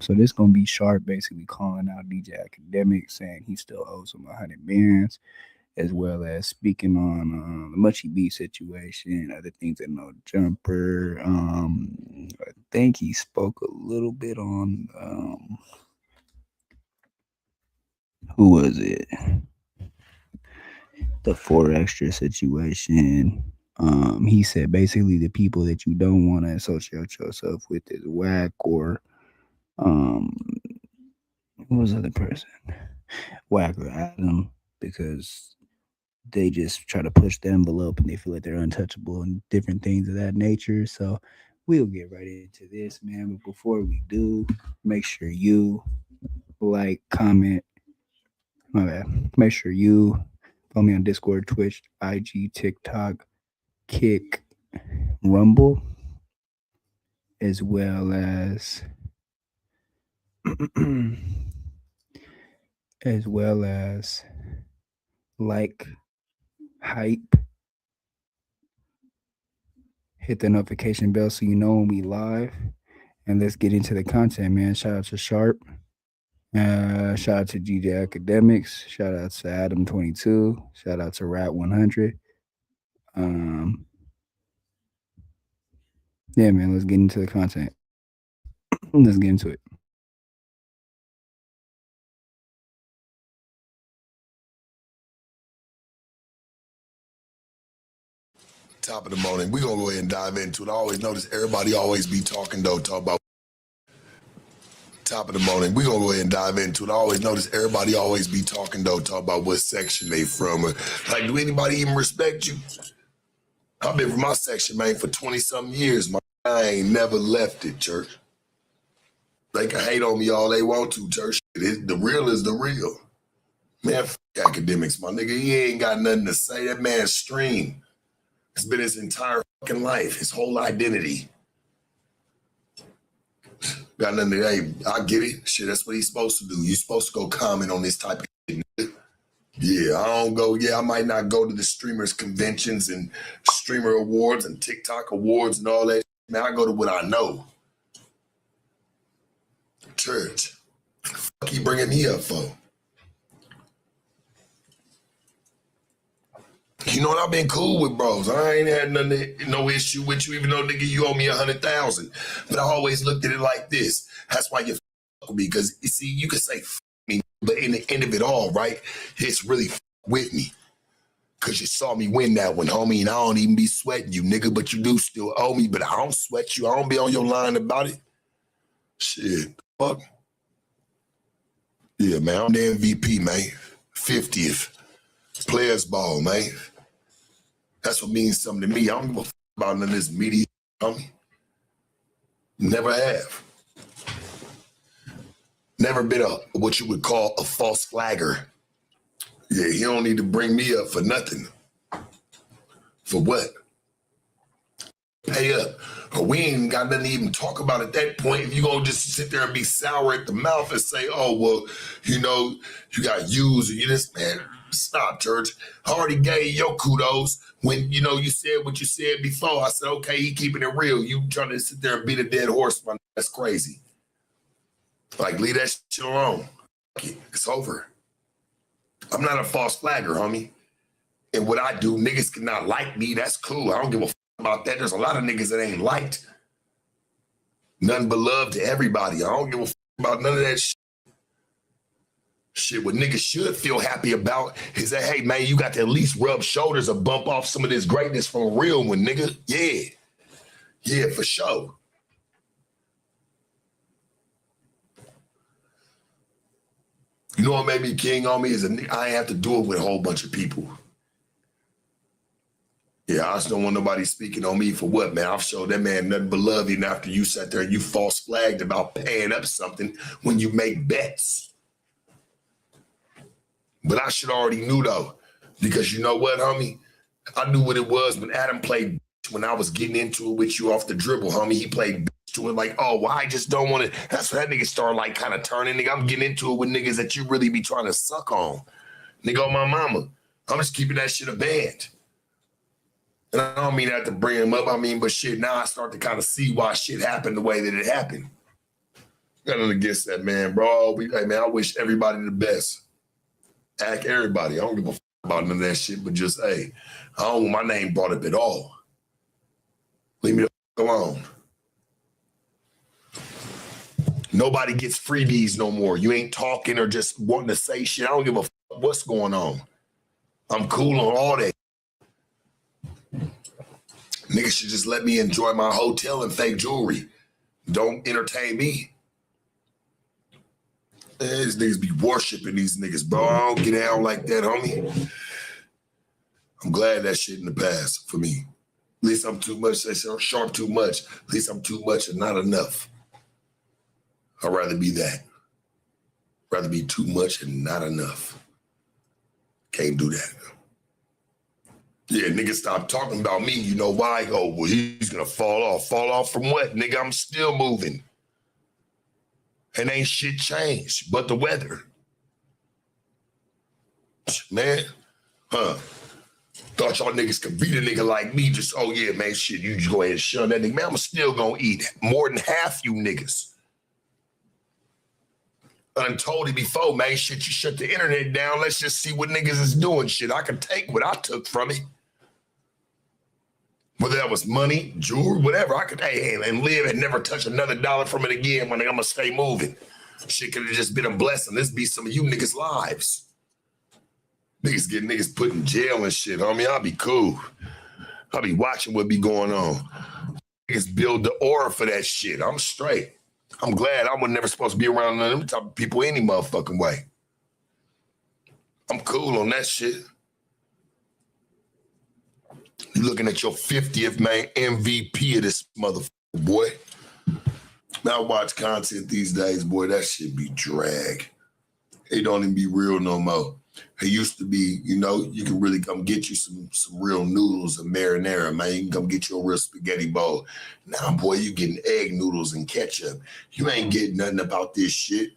So this gonna be Sharp basically calling out DJ Academic, saying he still owes him 100 bands, as well as speaking on the Mushy B situation, other things that No Jumper. I think he spoke a little bit on who was it? The Four Extra situation. He said basically the people that you don't want to associate yourself with is whack, or um, who was the other person? Whack or Adam, because they just try to push the envelope and they feel like they're untouchable and different things of that nature. So we'll get right into this, man. But before we do, make sure you like, comment, my bad. Make sure you follow me on Discord, Twitch, IG, TikTok, Kick, Rumble, as well as as well as like, hype, hit the notification bell so you know when we live. And let's get into the content, man. Shout out to Sharp. Shout out to DJ Academics. Shout out to Adam22. Shout out to Rat100. Um, yeah, man. Let's get into the content. Let's get into it. Top of the morning. We're going to go ahead and dive into it. I always notice everybody always be talking, though, talk about top of the morning. We're going to go ahead and dive into it. I always notice everybody always be talking, though, talk about what section they from. Like, do anybody even respect you? I've been from my section, man, for 20-something years. I ain't never left it, church. They can hate on me all they want to, church. The real is the real. Man, academics, my nigga. He ain't got nothing to say. That man's stream. It's been his entire fucking life, his whole identity. Got nothing to, hey, I get it. Shit, that's what he's supposed to do. You're supposed to go comment on this type of shit. Yeah, I don't go, I might not go to the streamers conventions and streamer awards and TikTok awards and all that. Man, I go to what I know. Church. Fuck you bringing me up for? You know what? I've been cool with bros. I ain't had no issue with you, even though, nigga, you owe me 100,000. But I always looked at it like this. That's why you fuck with me. Because, you see, you can say fuck me, but in the end of it all, right, it's really fuck with me. Because you saw me win that one, homie, and I don't even be sweating you, nigga, but you do still owe me, but I don't sweat you. I don't be on your line about it. Shit, fuck. Yeah, man, I'm the MVP, man. 50th. Players ball, man. That's what means something to me. I don't give a fuck about none of this media, homie. Never have. Never been what you would call a false flagger. Yeah, he don't need to bring me up for nothing. For what? Pay up. Or we ain't got nothing to even talk about at that point. If you gonna just sit there and be sour at the mouth and say, oh, well, you know, you got used, or you just, man, stop, church. I already gave your kudos when, you know, you said what you said before. I said, okay, he keeping it real. You trying to sit there and beat a dead horse, man, that's crazy. Like, leave that shit alone. It's over. I'm not a false flagger, homie. And what I do, niggas cannot like me. That's cool. I don't give a fuck about that. There's a lot of niggas that ain't liked. None but love to everybody. I don't give a fuck about none of that shit. Shit, what niggas should feel happy about is that, hey, man, you got to at least rub shoulders or bump off some of this greatness from a real one, nigga. Yeah. Yeah, for sure. You know what made me king on me is I have to do it with a whole bunch of people. Yeah, I just don't want nobody speaking on me for what, man? I've showed that man nothing but love even after you sat there and you false flagged about paying up something when you make bets. But I should already knew, though, because you know what, homie? I knew what it was when Adam played when I was getting into it with you off the dribble, homie. He played to it like, oh, well, I just don't want to. That's when that nigga started like kind of turning. Nigga, I'm getting into it with niggas that you really be trying to suck on. Nigga, on my mama. I'm just keeping that shit a band. And I don't mean that to bring him up. I mean, but shit, now I start to kind of see why shit happened the way that it happened. Got nothing against that, man, bro. Hey, man, I wish everybody the best. Act everybody. I don't give a fuck about none of that shit, but just, hey, I don't want my name brought up at all. Leave me the fuck alone. Nobody gets freebies no more. You ain't talking or just wanting to say shit. I don't give a fuck what's going on. I'm cool on all that. Niggas should just let me enjoy my hotel and fake jewelry. Don't entertain me. These niggas be worshiping these niggas, bro. I don't get down like that, homie. I'm glad that shit in the past for me. At least I'm too much. They say I'm sharp too much. At least I'm too much and not enough. I'd rather be that. Rather be too much and not enough. Can't do that. Yeah, niggas stop talking about me. You know why? Oh, well, he's gonna fall off. Fall off from what? Nigga, I'm still moving. And ain't shit changed but the weather. Man, thought y'all niggas could beat a nigga like me. Just, oh yeah, man, shit, you just go ahead and shun that nigga. Man, I'm still gonna eat more than half you niggas. I told you before, man, shit, you shut the internet down. Let's just see what niggas is doing. Shit, I can take what I took from it. Whether that was money, jewelry, whatever, I could, hey, and live and never touch another dollar from it again when I'm gonna stay moving. Shit could have just been a blessing. This be some of you niggas' lives. Niggas get niggas put in jail and shit, homie. I'll be cool. I'll be watching what be going on. Niggas build the aura for that shit. I'm straight. I'm glad I was never supposed to be around none of them type of people any motherfucking way. I'm cool on that shit. You looking at your 50th, man, MVP of this motherfucker, boy. Now I watch content these days, boy, that shit be drag. It don't even be real no more. It used to be, you know, you can really come get you some real noodles and marinara, man. You can come get you a real spaghetti bowl. Now, boy, you getting egg noodles and ketchup. You ain't getting nothing about this shit.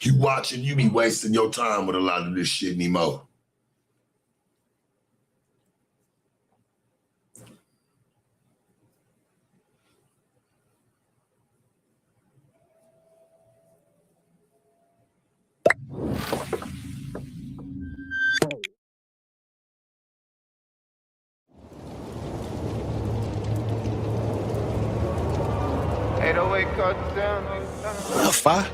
You watching, you be wasting your time with a lot of this shit anymore. Fire.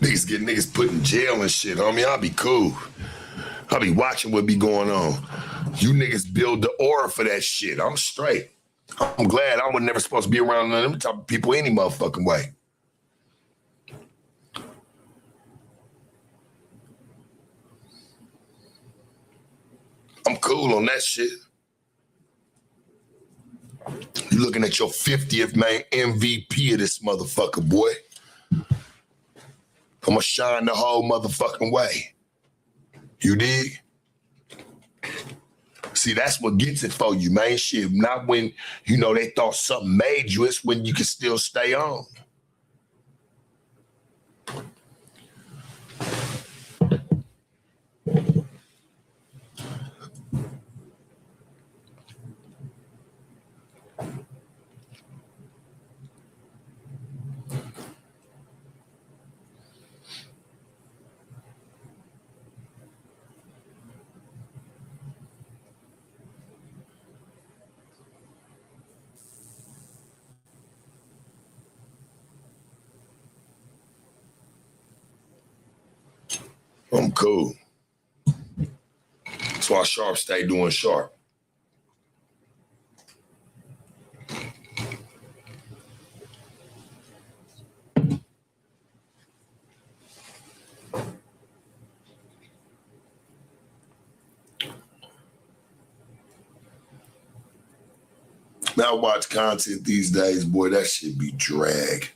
Niggas get niggas put in jail and shit, homie. I'll be cool. I'll be watching what be going on. You niggas build the aura for that shit. I'm straight. I'm glad I was never supposed to be around none of them type of people any motherfucking way. I'm cool on that shit. You looking at your 50th, man, MVP of this motherfucker, boy. I'm gonna shine the whole motherfucking way. You dig? See, that's what gets it for you, man. Shit, not when, they thought something made you. It's when you can still stay on. I'm cool. That's why Sharp stay doing Sharp. Now I watch content these days, boy, that shit be drag.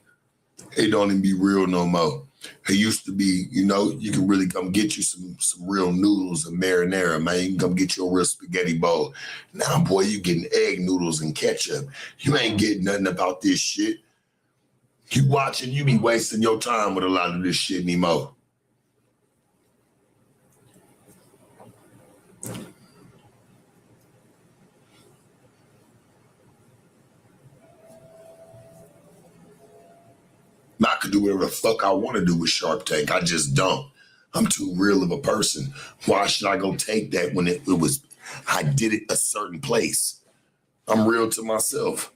It don't even be real no more. It used to be, you can really come get you some real noodles and marinara, man. You can come get you a real spaghetti bowl. Now, boy, you getting egg noodles and ketchup. You ain't getting nothing about this shit. You watching, you be wasting your time with a lot of this shit anymore. I could do whatever the fuck I want to do with Sharp Tank. I just don't. I'm too real of a person. Why should I go take that when it was, I did it a certain place? I'm real to myself.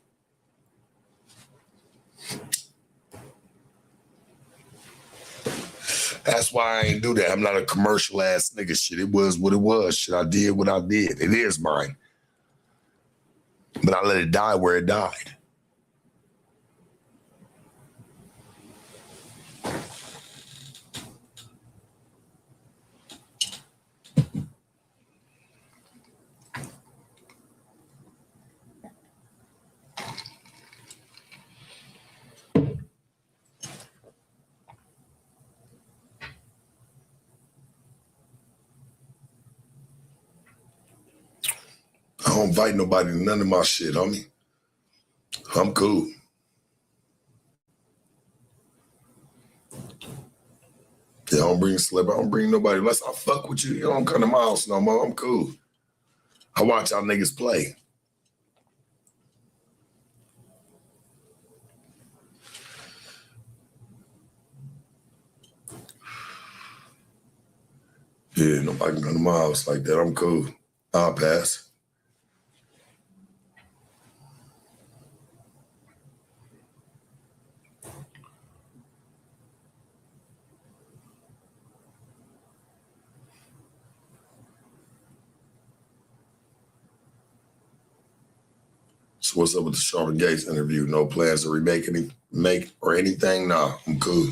That's why I ain't do that. I'm not a commercial ass nigga shit. It was what it was. Shit, I did what I did. It is mine. But I let it die where it died. I don't invite nobody to none of my shit, homie. I'm cool. Yeah, I don't bring celebrity. I don't bring nobody. Unless I fuck with you, you don't come to my house no more. I'm cool. I watch y'all niggas play. Yeah, nobody can come to my house like that. I'm cool. I'll pass. So what's up with the Sharp Gates interview? No plans to make or anything? Nah, I'm cool.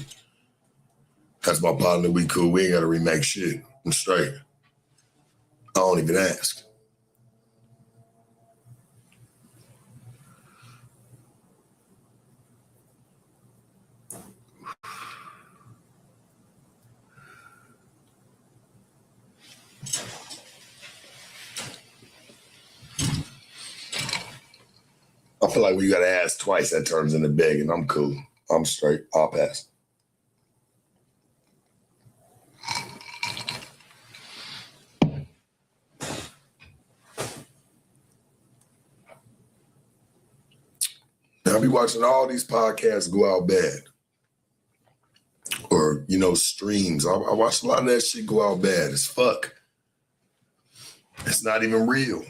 That's my partner. We cool. We ain't got to remake shit. I'm straight. I don't even ask. I feel like when you got to ask twice, that turns into begging. I'm cool. I'm straight. I'll pass. Now, I be watching all these podcasts go out bad. Or, streams. I watch a lot of that shit go out bad as fuck. It's not even real.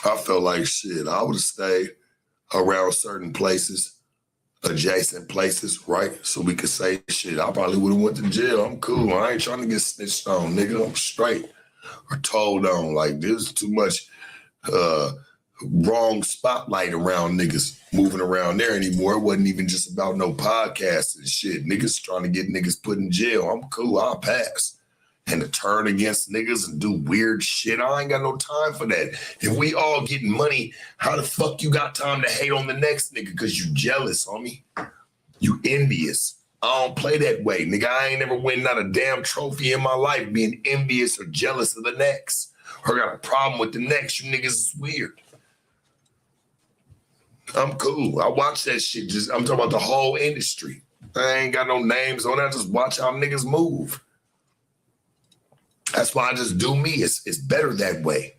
I felt like shit. I would have stayed around certain places, adjacent places, right? So we could say shit. I probably would have went to jail. I'm cool. I ain't trying to get snitched on, nigga. I'm straight. Or told on. Like there's too much wrong spotlight around niggas moving around there anymore. It wasn't even just about no podcasts and shit. Niggas trying to get niggas put in jail. I'm cool. I'll pass. And to turn against niggas and do weird shit, I ain't got no time for that. If we all getting money, how the fuck you got time to hate on the next nigga? Because you jealous, homie. You envious. I don't play that way. Nigga, I ain't never win not a damn trophy in my life being envious or jealous of the next. Or got a problem with the next. You niggas is weird. I'm cool. I watch that shit. I'm talking about the whole industry. I ain't got no names on it. I just watch how niggas move. That's why I just do me. It's better that way.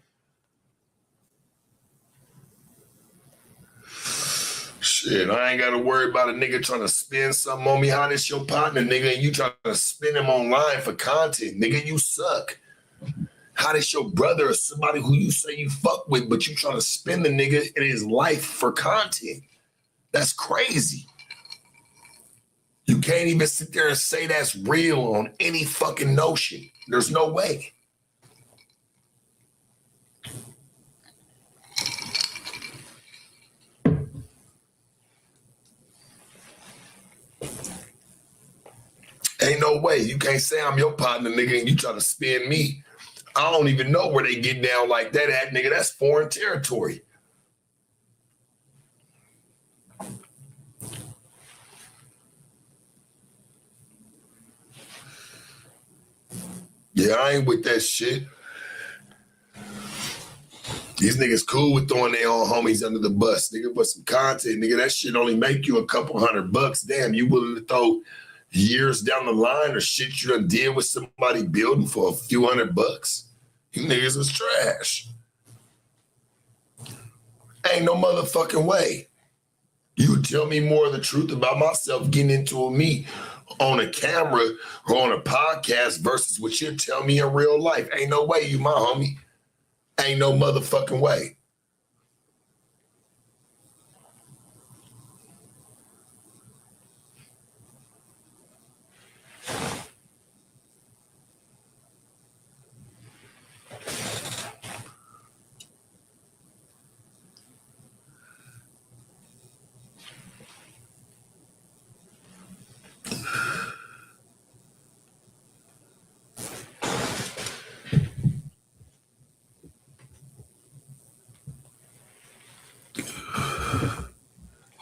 Shit, I ain't got to worry about a nigga trying to spin something on me. How this your partner, nigga, and you trying to spin him online for content. Nigga, you suck. How this your brother or somebody who you say you fuck with, but you trying to spin the nigga in his life for content. That's crazy. You can't even sit there and say that's real on any fucking notion. There's no way. Ain't no way. You can't say I'm your partner, nigga, and you try to spin me. I don't even know where they get down like that at, nigga. That's foreign territory. Yeah, I ain't with that shit. These niggas cool with throwing their own homies under the bus. Nigga, but some content, nigga, that shit only make you a couple $100. Damn, you willing to throw years down the line or shit you done did with somebody building for a few $100? You niggas is trash. Ain't no motherfucking way. You tell me more of the truth about myself getting into me on a camera or on a podcast versus what you tell me in real life. Ain't no way you my homie. Ain't no motherfucking way.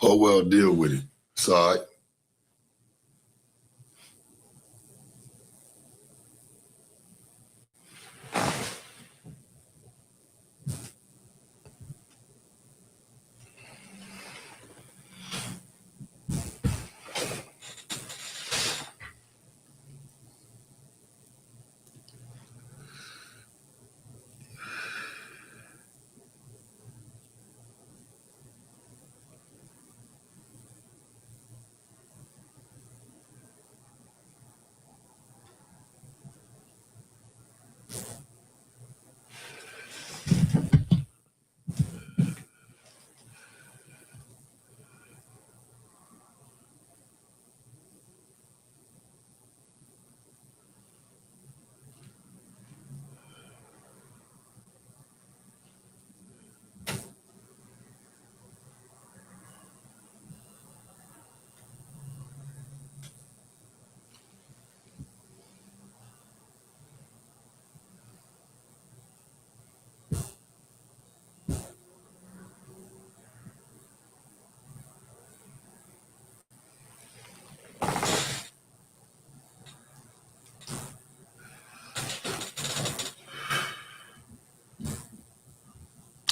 Oh, well, deal with it. It's all right.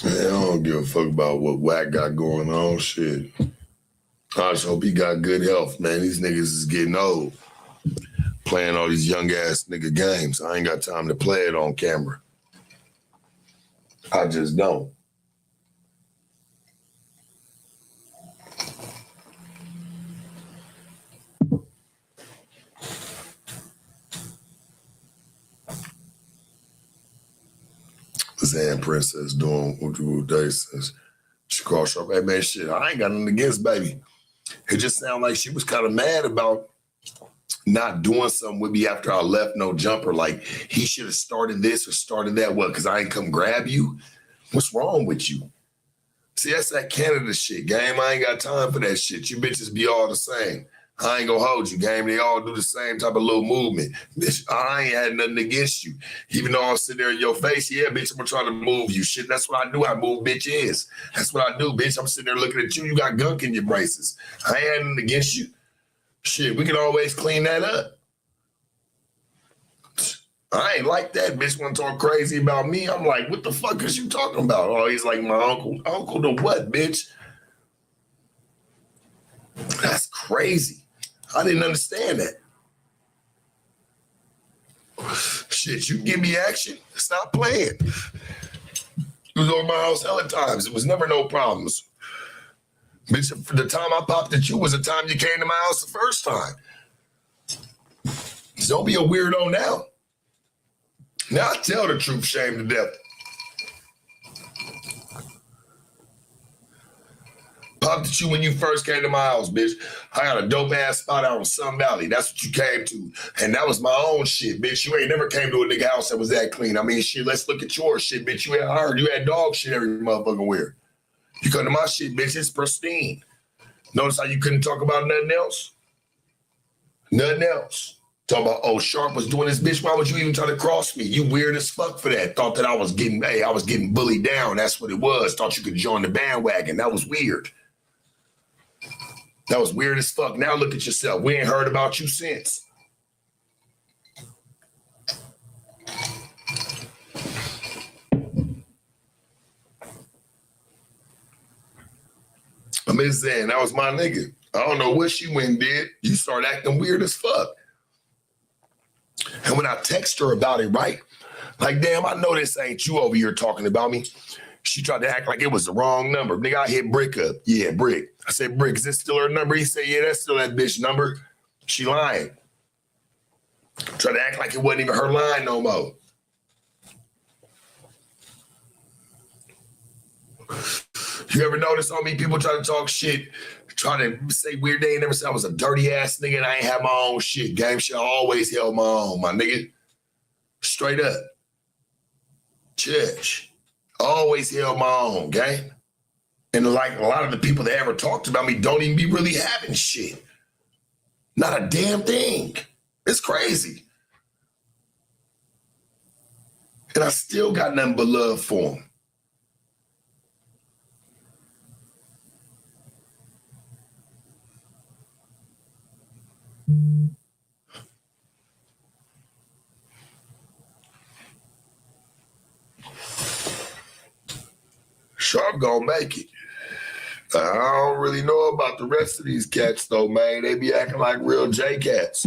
Man, I don't give a fuck about what Wack got going on. Shit. I just hope he got good health, man. These niggas is getting old. Playing all these young ass nigga games. I ain't got time to play it on camera. I just don't. Zan Princess doing what they says. She crossed her. Hey, man, shit, I ain't got nothing against baby. It just sounded like she was kind of mad about not doing something with me after I left no jumper. Like, he should have started this or started that. What, because I ain't come grab you? What's wrong with you? See, that's that Canada shit, game. I ain't got time for that shit. You bitches be all the same. I ain't gonna hold you, game. They all do the same type of little movement. Bitch, I ain't had nothing against you. Even though I'm sitting there in your face, yeah, bitch, I'm gonna try to move you. Shit, that's what I do. I move bitches. That's what I do, bitch. I'm sitting there looking at you. You got gunk in your braces. I ain't had nothing against you. Shit, we can always clean that up. I ain't like that. Bitch want to talk crazy about me. I'm like, what the fuck is you talking about? Oh, he's like my uncle. Uncle to what, bitch? That's crazy. I didn't understand that. Shit, you give me action. Stop playing. You was over my house hella times. It was never no problems. Bitch, the time I popped at you was the time you came to my house the first time. So don't be a weirdo now. Now I tell the truth, shame to death. Popped at you when you first came to my house, bitch. I got a dope ass spot out in Sun Valley. That's what you came to. And that was my own shit, bitch. You ain't never came to a nigga house that was that clean. I mean, shit, let's look at your shit, bitch. I heard you had dog shit every motherfucking where. You come to my shit, bitch, it's pristine. Notice how you couldn't talk about nothing else? Nothing else. Talking about, oh, Sharp was doing this, bitch. Why would you even try to cross me? You weird as fuck for that. Thought that I was getting bullied down. That's what it was. Thought you could join the bandwagon. That was weird. That was weird as fuck. Now look at yourself. We ain't heard about you since. I'm just saying, that was my nigga. I don't know what she went and did. You start acting weird as fuck. And when I text her about it, right? Like, damn, I know this ain't you over here talking about me. She tried to act like it was the wrong number. Nigga, I hit Brick up. Yeah, Brick. I said, Brick, is this still her number? He said, yeah, that's still that bitch number. She lying. Tried to act like it wasn't even her line no more. You ever notice on me, people try to talk shit, try to say weird, they ain't never said I was a dirty ass nigga and I ain't have my own shit. Game shit, I always held my own, my nigga. Straight up. Church. Always held my own, gang. And like a lot of the people that ever talked about me don't even be really having shit. Not a damn thing. It's crazy. And I still got nothing but love for them. Sharp gonna make it. I don't really know about the rest of these cats though, man. They be acting like real J cats.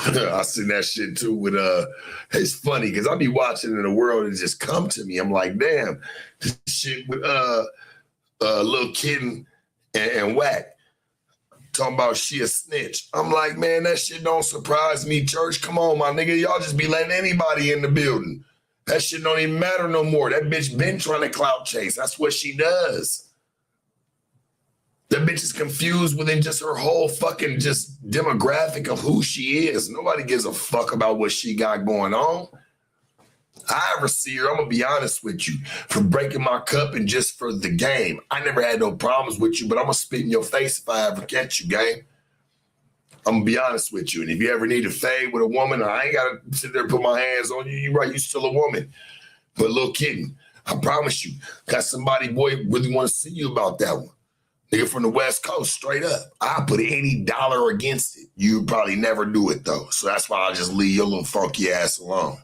I seen that shit too with it's funny because I be watching in the world and just come to me. I'm like, damn, this shit with Lil Kitten and Whack. Talking about she a snitch. I'm like, man, that shit don't surprise me, church. Come on, my nigga. Y'all just be letting anybody in the building. That shit don't even matter no more. That bitch been trying to clout chase. That's what she does. That bitch is confused within just her whole fucking just demographic of who she is. Nobody gives a fuck about what she got going on. I ever see her, I'm going to be honest with you, for breaking my cup and just for the game. I never had no problems with you, but I'm going to spit in your face if I ever catch you, game. I'm going to be honest with you. And if you ever need to fade with a woman, I ain't got to sit there and put my hands on you. You're right, you still a woman. But Lil Kitten, I promise you, got somebody, boy, really want to see you about that one. Nigga from the West Coast, straight up. I put any dollar against it. You probably never do it, though. So that's why I'll just leave your little funky ass alone.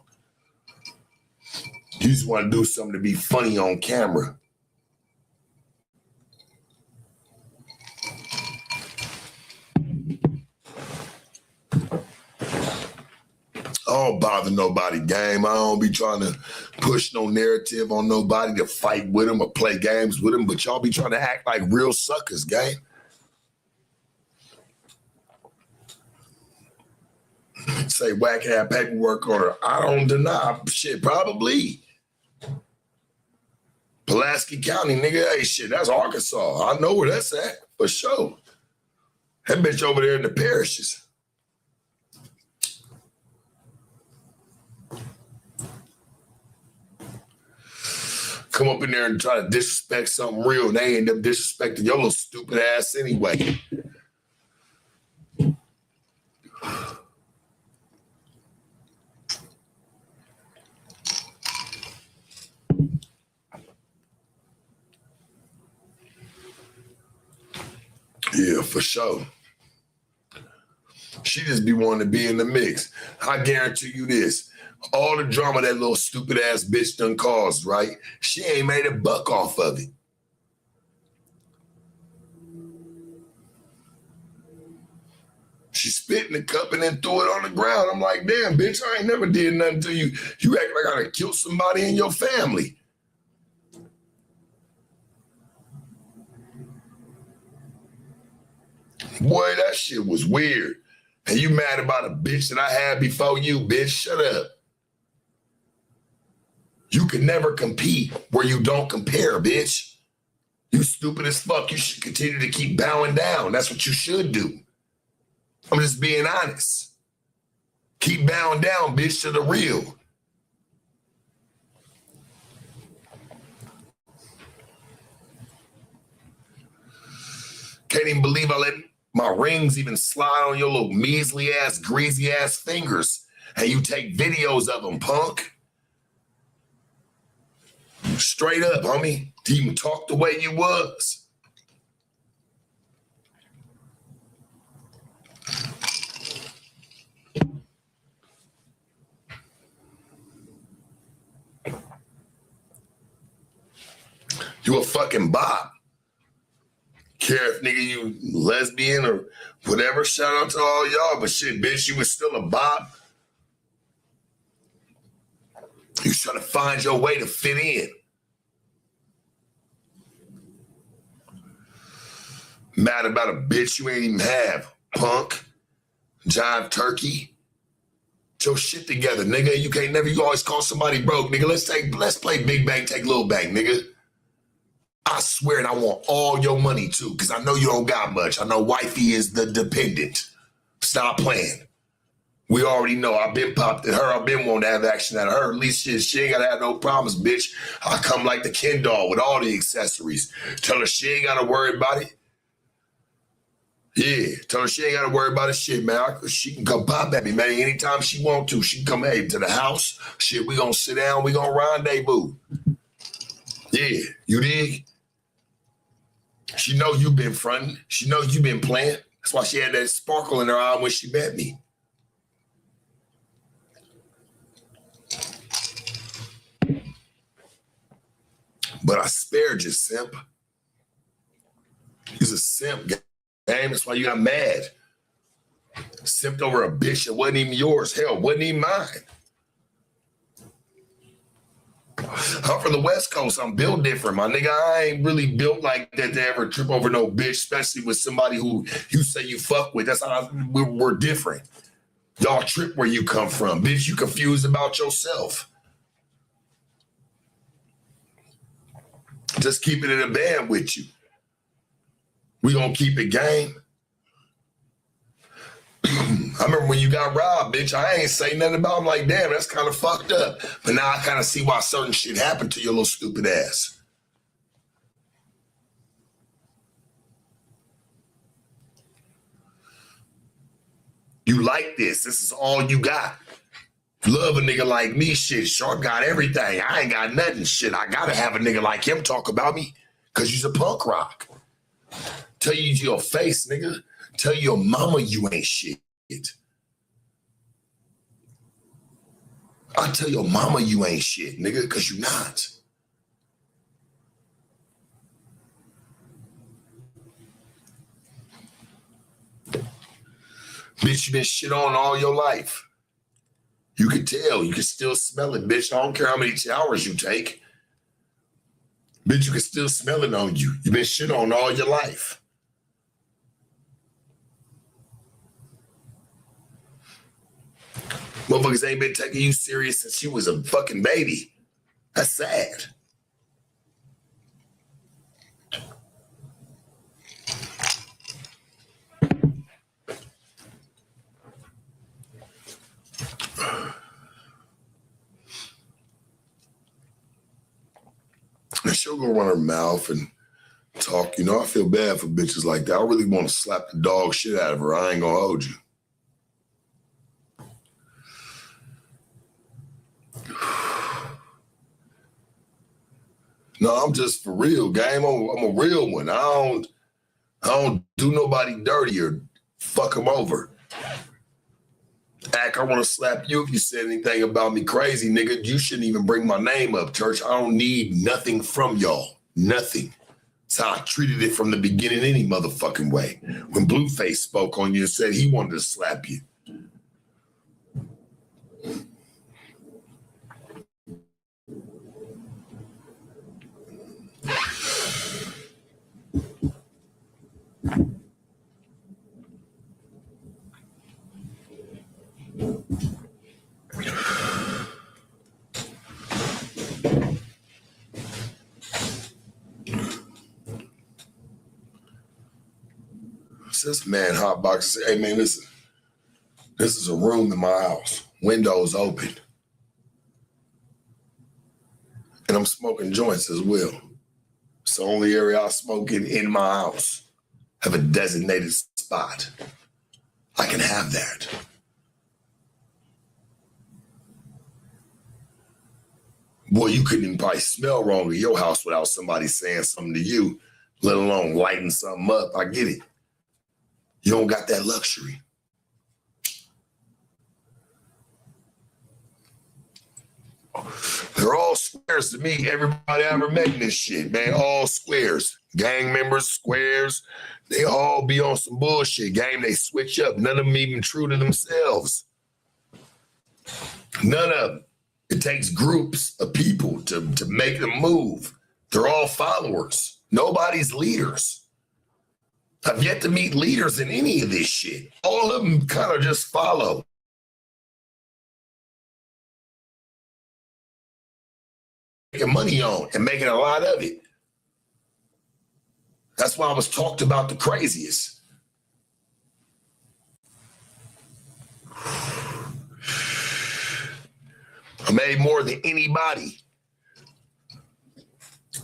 You just want to do something to be funny on camera. I don't bother nobody, game. I don't be trying to push no narrative on nobody to fight with them or play games with them, but y'all be trying to act like real suckers, game. say Wack had paperwork on her. I don't deny shit, probably. Pulaski County, nigga, hey, shit, that's Arkansas. I know where that's at, for sure. That bitch over there in the parishes. Come up in there and try to disrespect something real, and they end up disrespecting your little stupid ass anyway. Yeah, for sure. She just be wanting to be in the mix. I guarantee you this. All the drama that little stupid ass bitch done caused, right? She ain't made a buck off of it. She spit in the cup and then threw it on the ground. I'm like, damn, bitch, I ain't never did nothing to you. You act like I done killed somebody in your family. Boy, that shit was weird. And you mad about a bitch that I had before you, bitch? Shut up. You can never compete where you don't compare, bitch. You stupid as fuck. You should continue to keep bowing down. That's what you should do. I'm just being honest. Keep bowing down, bitch, to the real. Can't even believe I let my rings even slide on your little measly ass, greasy ass fingers. And you take videos of them, punk. Straight up, homie. To even talk the way you was. You a fucking bop. Care if nigga you lesbian or whatever, shout out to all y'all, but shit, bitch, you was still a bop. You trying to find your way to fit in. Mad about a bitch you ain't even have, punk, jive turkey. Get your shit together, nigga. You can't never, you always call somebody broke, nigga. Let's play big bank, take little bank, nigga. I swear, and I want all your money too, because I know you don't got much. I know wifey is the dependent. Stop playing. We already know. I've been popped at her. I've been wanting to have action at her. At least she ain't got to have no problems, bitch. I come like the Ken doll with all the accessories. Tell her she ain't got to worry about it. Yeah, tell her she ain't got to worry about it. Shit, man. She can come pop at me, man. Anytime she want to. She can come, hey, to the house. Shit, we going to sit down. We going to rendezvous. Yeah, you dig? She know you been fronting. She know you been playing. That's why she had that sparkle in her eye when she met me. But I spared you, simp. He's a simp, game. That's why you got mad. Simped over a bitch that wasn't even yours. Hell, wasn't even mine. I'm from the West Coast. I'm built different, my nigga. I ain't really built like that to ever trip over no bitch, especially with somebody who you say you fuck with. That's how we're different. Y'all trip where you come from. Bitch, you confused about yourself. Just keep it in a band with you. We gonna keep it game. I remember when you got robbed, bitch, I ain't say nothing about it. I'm like, damn, that's kind of fucked up. But now I kind of see why certain shit happened to your little stupid ass. You like this. This is all you got. Love a nigga like me, shit. Shark got everything. I ain't got nothing, shit. I gotta have a nigga like him talk about me because you's a punk rock. Tell you to your face, nigga. Tell your mama you ain't shit. I tell your mama you ain't shit, nigga, because you not. Bitch, you been shit on all your life. You can tell. You can still smell it, bitch. I don't care how many showers you take. Bitch, you can still smell it on you. You been shit on all your life. Motherfuckers ain't been taking you serious since you was a fucking baby. That's sad. And she'll go run her mouth and talk. You know, I feel bad for bitches like that. I really want to slap the dog shit out of her. I ain't gonna hold you. No, I'm just for real, game. I'm a real one. I don't do nobody dirty or fuck them over. Ack, I want to slap you if you said anything about me crazy, nigga. You shouldn't even bring my name up, church. I don't need nothing from y'all. Nothing. That's how I treated it from the beginning any motherfucking way. When Blueface spoke on you and said he wanted to slap you. This man hotbox and say, hey man, listen, this is a room in my house. Windows open. And I'm smoking joints as well. It's the only area I smoke in my house. Have a designated spot. I can have that. Boy, you couldn't even probably smell wrong in your house without somebody saying something to you, let alone lighting something up. I get it. You don't got that luxury. They're all squares to me. Everybody I ever met in this shit, man, all squares. Gang members, squares. They all be on some bullshit. Game, they switch up. None of them even true to themselves. None of them. It takes groups of people to make them move. They're all followers. Nobody's leaders. I've yet to meet leaders in any of this shit. All of them kind of just follow. Making money on and making a lot of it. That's why I was talked about the craziest. I made more than anybody.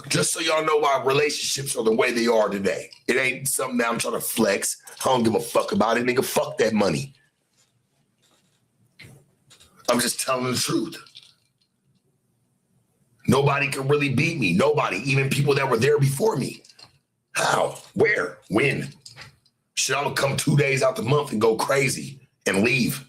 Just so y'all know why relationships are the way they are today. It ain't something that I'm trying to flex. I don't give a fuck about it, nigga. Fuck that money. I'm just telling the truth. Nobody can really beat me. Nobody, even people that were there before me. How? Where? When? Shit, I'm gonna come 2 days out the month and go crazy and leave.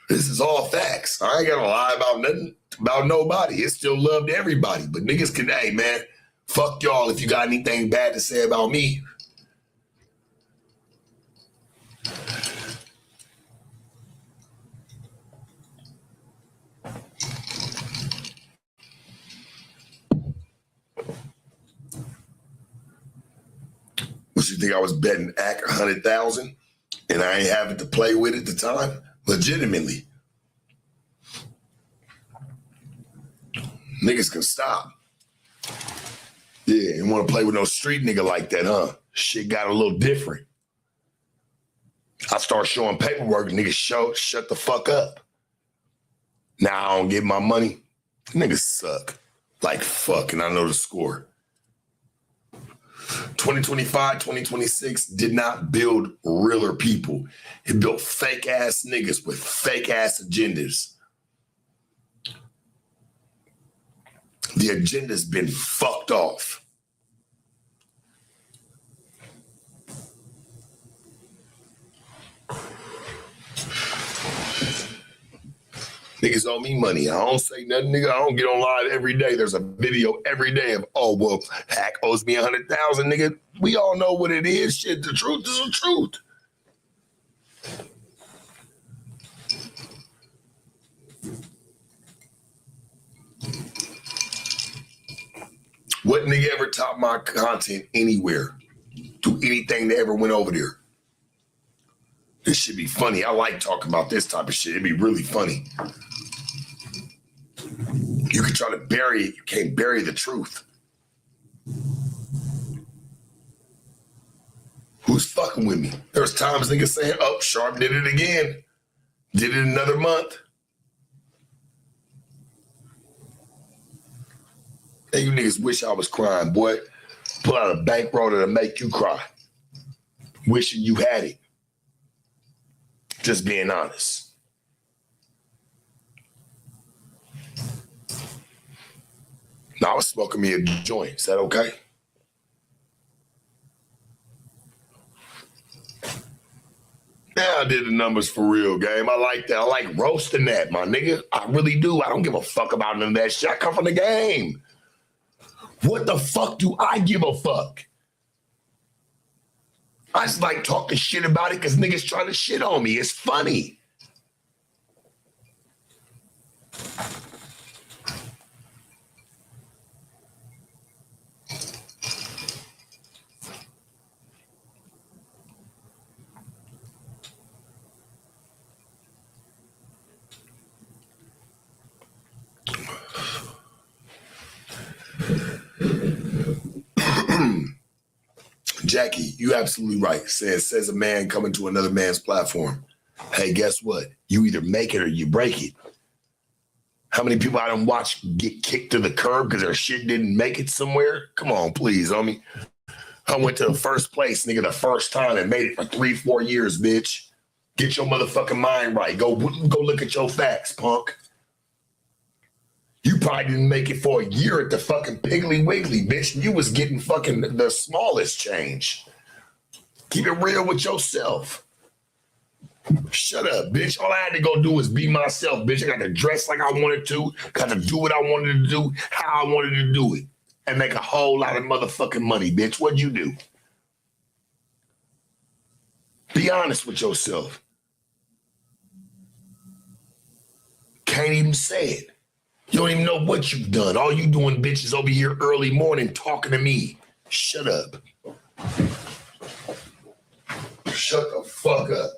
This is all facts. I ain't gonna lie about nothing, about nobody. It's still love to everybody. But niggas can, hey, man, fuck y'all if you got anything bad to say about me. What you think I was betting Ack 100,000 and I ain't having to play with at the time? Legitimately. Niggas can stop. Yeah, you want to play with no street nigga like that, huh? Shit got a little different. I start showing paperwork, niggas shut the fuck up. Now I don't get my money. Niggas suck. Like fuck, and I know the score. 2025, 2026 did not build realer people. It built fake ass niggas with fake ass agendas. The agenda's been fucked off. Niggas owe me money. I don't say nothing, nigga. I don't get online every day. There's a video every day of, oh, well, Hack owes me 100,000, nigga. We all know what it is. Shit, the truth is the truth. What nigga ever top my content anywhere? through anything that ever went over there. This should be funny. I like talking about this type of shit. It'd be really funny. You can try to bury it. You can't bury the truth. Who's fucking with me? There's times niggas saying, oh, Sharp did it again. Did it another month. And you niggas wish I was crying, boy. Pull out a bankroll that'll make you cry. Wishing you had it. Just being honest. Now I was smoking me a joint. Is that okay? Yeah, I did the numbers for real, game. I like that. I like roasting that, my nigga. I really do. I don't give a fuck about none of that shit. I come from the game. What the fuck do I give a fuck? I just like talking shit about it because niggas trying to shit on me. It's funny. Jackie, you absolutely right. Says a man coming to another man's platform. Hey, guess what? You either make it or you break it. How many people I done watch get kicked to the curb because their shit didn't make it somewhere? Come on, please, homie. I went to the first place, nigga, the first time and made it for 3-4 years, bitch. Get your motherfucking mind right. Go look at your facts, punk. You probably didn't make it for a year at the fucking Piggly Wiggly, bitch. You was getting fucking the smallest change. Keep it real with yourself. Shut up, bitch. All I had to go do was be myself, bitch. I got to dress like I wanted to, got to do what I wanted to do, how I wanted to do it, and make a whole lot of motherfucking money, bitch. What'd you do? Be honest with yourself. Can't even say it. You don't even know what you've done. All you doing, bitch, is over here early morning talking to me. Shut up. Shut the fuck up.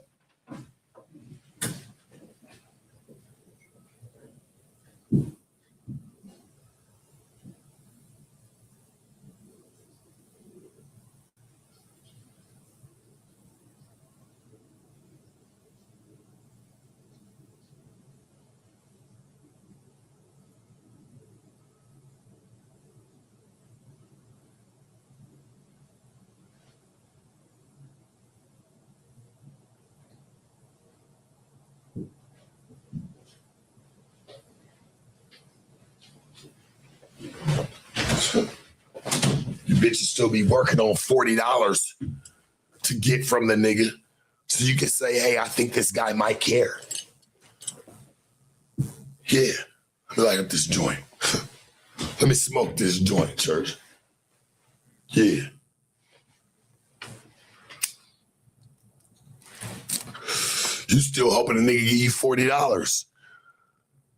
You bitches still be working on $40 to get from the nigga so you can say, hey, I think this guy might care. Yeah. Let me light up this joint. Let me smoke this joint, church. Yeah. You still hoping a nigga give you $40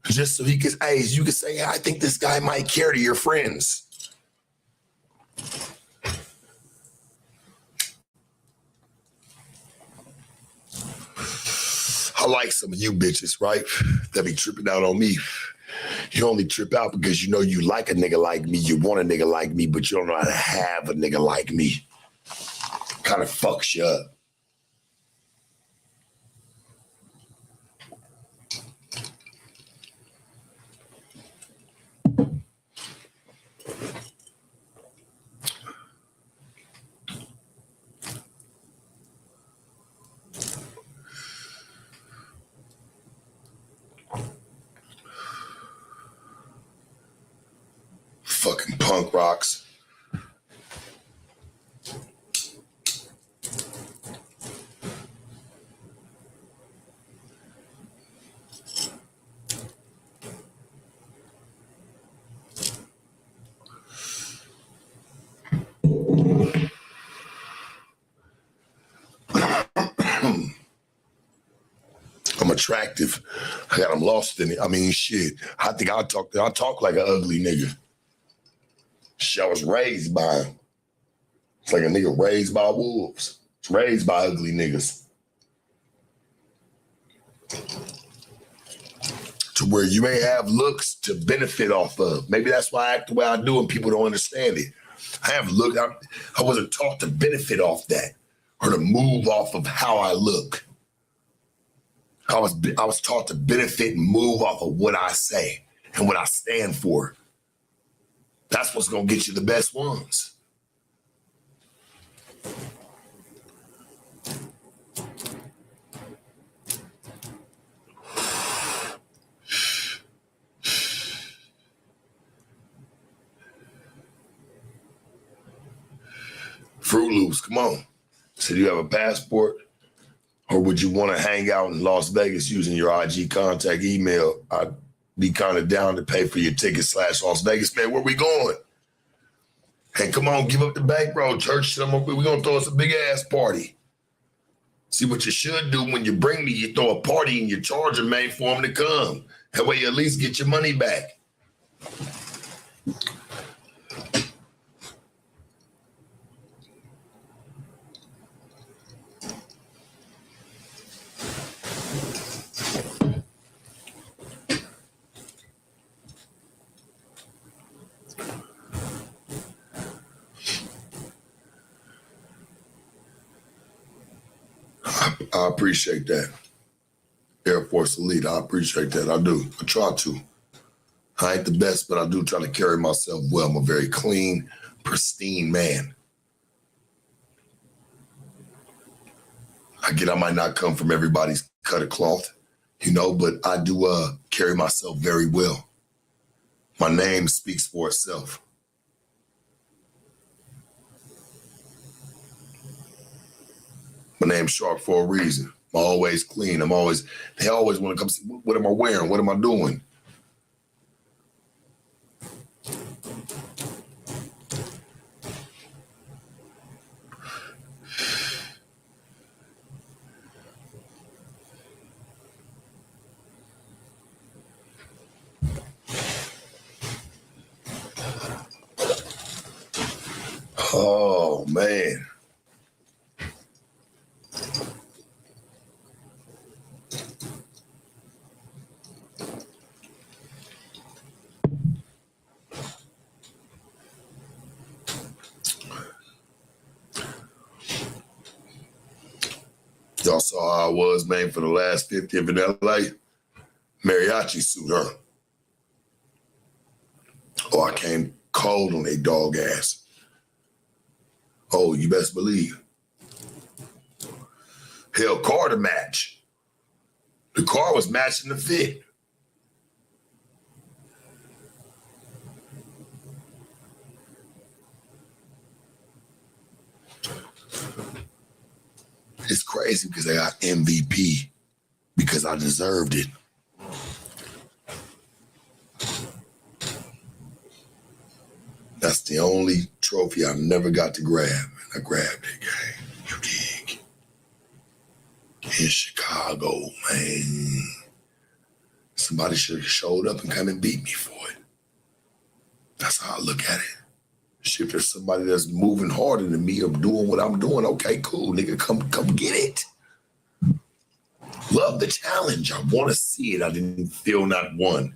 just so he can, hey, you can say, I think this guy might care to your friends. I like some of you bitches, right? That be tripping out on me. You only trip out because you know you like a nigga like me, you want a nigga like me, but you don't know how to have a nigga like me. Kind of fucks you up. Fucking punk rocks. I'm attractive. I got them lost in it. I mean, shit. I think I talk like an ugly nigga. Shit, I was raised by him. It's like a nigga raised by wolves. It's raised by ugly niggas. To where you may have looks to benefit off of. Maybe that's why I act the way I do and people don't understand it. I have look. I wasn't taught to benefit off that or to move off of how I look. I was taught to benefit and move off of what I say and what I stand for. That's what's going to get you the best ones. Fruit Loops, come on. So do you have a passport? Or would you want to hang out in Las Vegas using your IG contact email? I'd be kind of down to pay for your ticket / Las Vegas. Man, where we going? Hey, come on, give up the bankroll, church. We're going to throw us a big ass party. See, what you should do when you bring me, you throw a party and you charge a man for him to come. That way you at least get your money back. I appreciate that. Air Force Elite, I appreciate that. I do. I try to. I ain't the best, but I do try to carry myself well. I'm a very clean, pristine man. I might not come from everybody's cut of cloth, but I do carry myself very well. My name speaks for itself. My name's Sharp for a reason. I'm always clean. They always want to come see, what am I wearing? What am I doing? Oh, man. Y'all saw how I was, man, for the last 50th in LA. Mariachi suit, huh? Oh, I came cold on they dog ass. Oh, you best believe. Hell, car to match. The car was matching the fit. It's crazy because I got MVP because I deserved it. That's the only trophy I never got to grab. And I grabbed it, gang. You dig? In Chicago, man. Somebody should have showed up and come and beat me for it. That's how I look at it. Shit, there's somebody that's moving harder than me or doing what I'm doing. Okay, cool, nigga, come get it. Love the challenge. I want to see it. I didn't feel not one.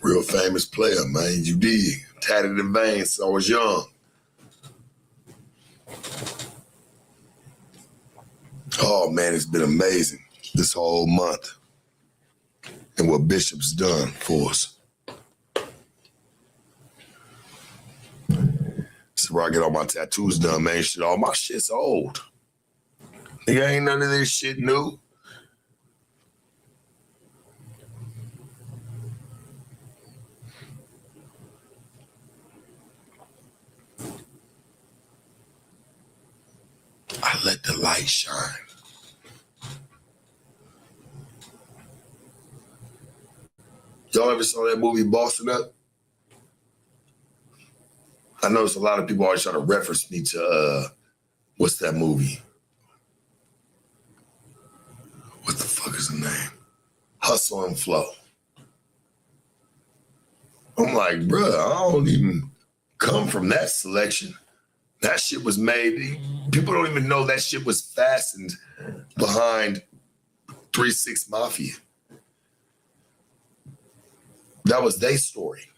Real famous player, man. You dig? Tatted in veins since I was young. Oh, man, it's been amazing this whole month and what Bishop's done for us. So where I get all my tattoos done, man. Shit, all my shit's old. Nigga, ain't none of this shit new. I let the light shine. Y'all ever saw that movie Boston Up? I notice a lot of people always try to reference me to what's that movie? What the fuck is the name? Hustle and Flow. I'm like, bruh, I don't even come from that selection. That shit was made. People don't even know that shit was fastened behind 3-6 Mafia. That was their story.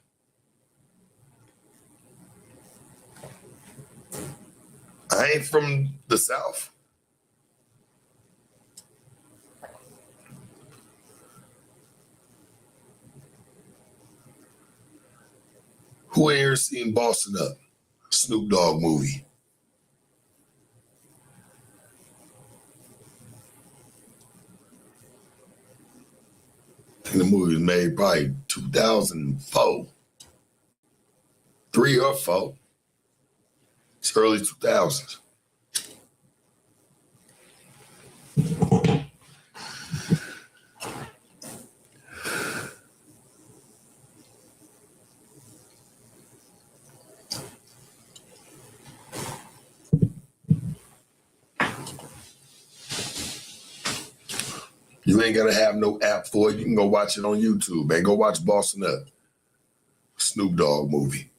I ain't from the South. Who ain't here seen Boston Up? Snoop Dogg movie. I think the movie was made probably 2004. 3 or 4. It's early 2000s. You ain't gotta have no app for it. You can go watch it on YouTube, man. Go watch Boston Up. Snoop Dogg movie.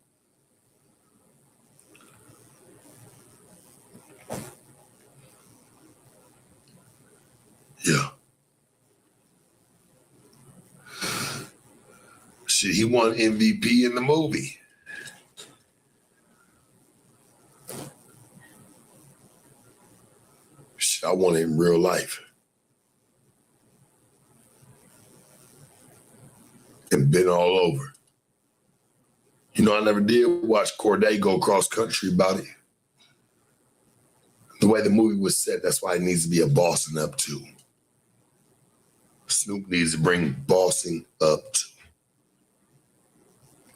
Yeah. Shit, he won MVP in the movie. Shit, I won it in real life. And been all over. You know, I never did watch Corday go cross country about it. The way the movie was set, that's why it needs to be a Bossing Up too. Snoop needs to bring Bossing Up too.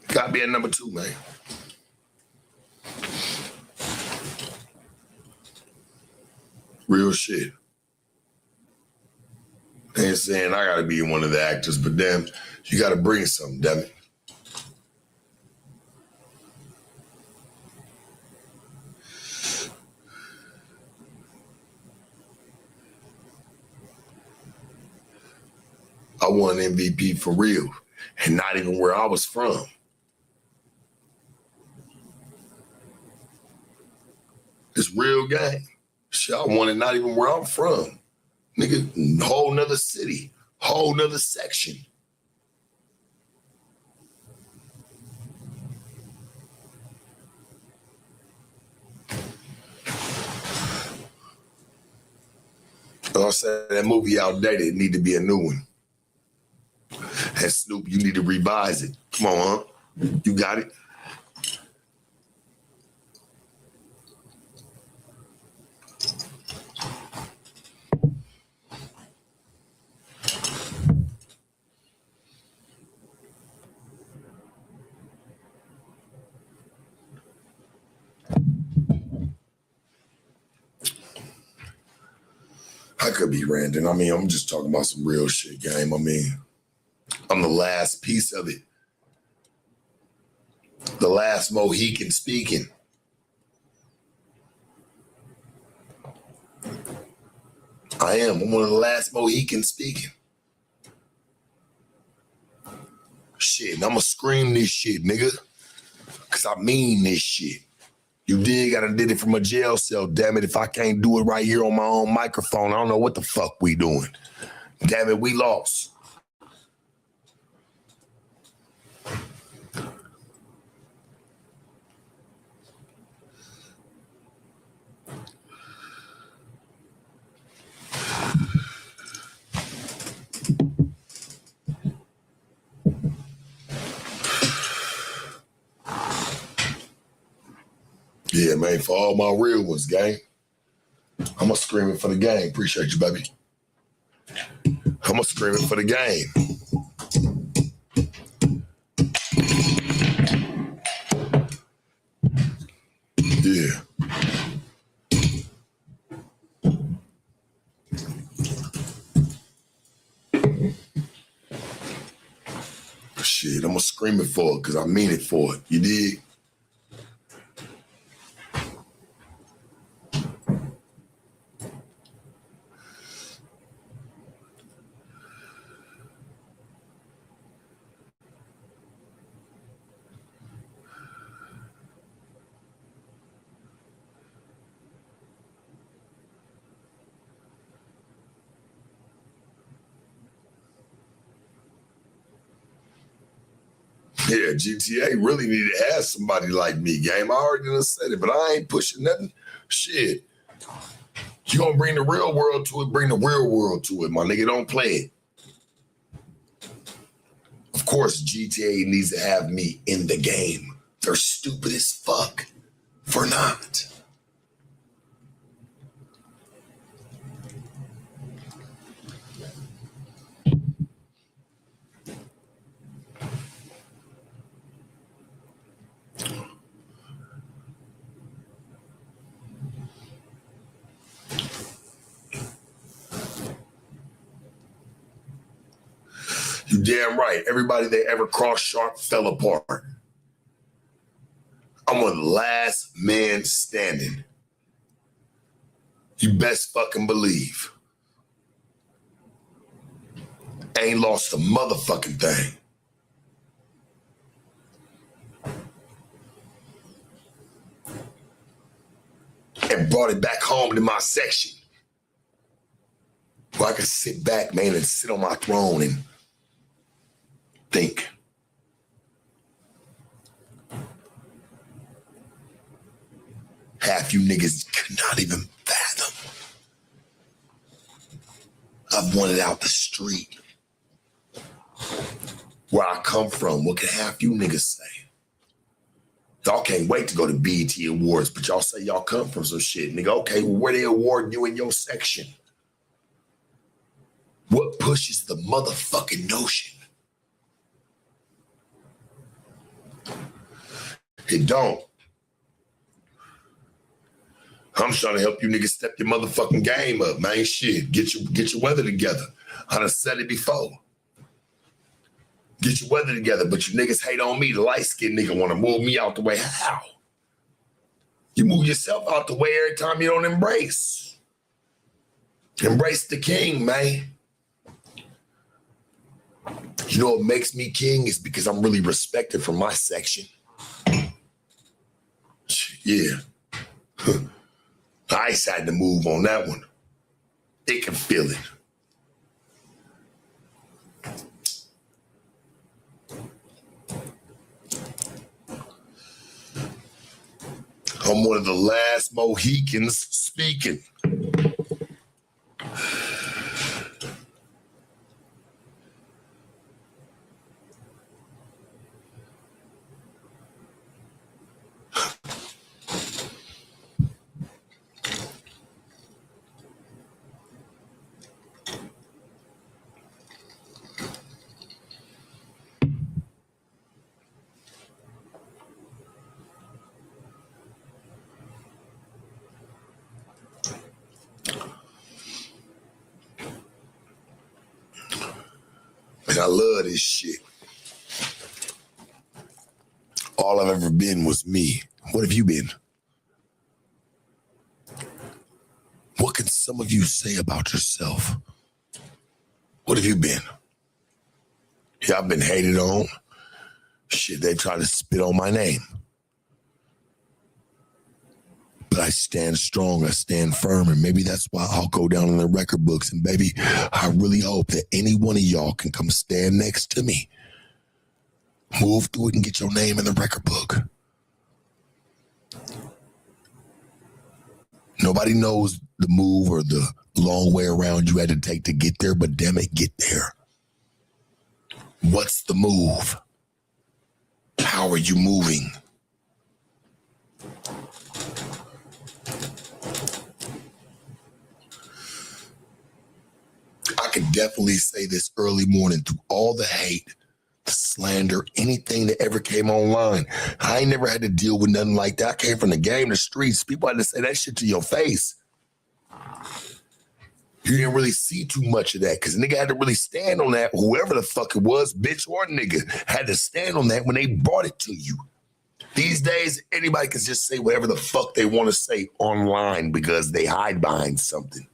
Gotta be at number 2, man. Real shit. I ain't saying I gotta be one of the actors, but damn, you gotta bring something, damn it. I won MVP for real, and not even where I was from. It's real game. Shit, I won it not even where I'm from. Nigga, whole nother city, whole nother section. I said that movie outdated. It need to be a new one. And Snoop, you need to revise it. Come on, huh? You got it? I could be ranting. I mean, I'm just talking about some real shit, game. I mean, I'm the last piece of it. The last Mohican speaking. I am. I'm one of the last Mohicans speaking. Shit, and I'm gonna scream this shit, nigga. Cause I mean this shit. You dig? I done did it from a jail cell, damn it. If I can't do it right here on my own microphone, I don't know what the fuck we doing. Damn it, we lost. Yeah, man, for all my real ones, gang. I'm going to scream it for the game. Appreciate you, baby. I'm going to scream it for the game. Yeah. Shit, I'm going to scream it for it because I mean it for it. You dig? Yeah, GTA really need to have somebody like me, game. I already done said it, but I ain't pushing nothing. Shit. You gonna bring the real world to it, bring the real world to it, my nigga. Don't play it. Of course, GTA needs to have me in the game. They're stupid as fuck for not. You damn right. Everybody that ever crossed Sharp fell apart. I'm one of the last man standing. You best fucking believe. Ain't lost a motherfucking thing. And brought it back home to my section. Where I could sit back, man, and sit on my throne and think. Half you niggas could not even fathom. I've wanted out the street. Where I come from, what can half you niggas say? Y'all can't wait to go to BET Awards, but y'all say y'all come from some shit. Nigga, okay, well, where they award you in your section? What pushes the motherfucking notion? It don't. I'm trying to help you niggas step your motherfucking game up, man. Shit, get your weather together. I done said it before. Get your weather together, but you niggas hate on me. The light-skinned nigga want to move me out the way. How? You move yourself out the way every time you don't embrace. Embrace the king, man. You know what makes me king is because I'm really respected from my section. Yeah. Ice had to move on that one. It can feel it. I'm one of the last Mohicans speaking. And I love this shit. All I've ever been was me. What have you been? What can some of you say about yourself? What have you been? Yeah, I've been hated on. Shit, they try to spit on my name. But I stand strong, I stand firm, and maybe that's why I'll go down in the record books. And baby, I really hope that any one of y'all can come stand next to me. Move through it and get your name in the record book. Nobody knows the move or the long way around you had to take to get there, but damn it, get there. What's the move? How are you moving? I could definitely say this early morning through all the hate, the slander, anything that ever came online. I ain't never had to deal with nothing like that. I came from the game, the streets. People had to say that shit to your face. You didn't really see too much of that because nigga had to really stand on that. Whoever the fuck it was, bitch or nigga, had to stand on that when they brought it to you. These days, anybody can just say whatever the fuck they want to say online because they hide behind something.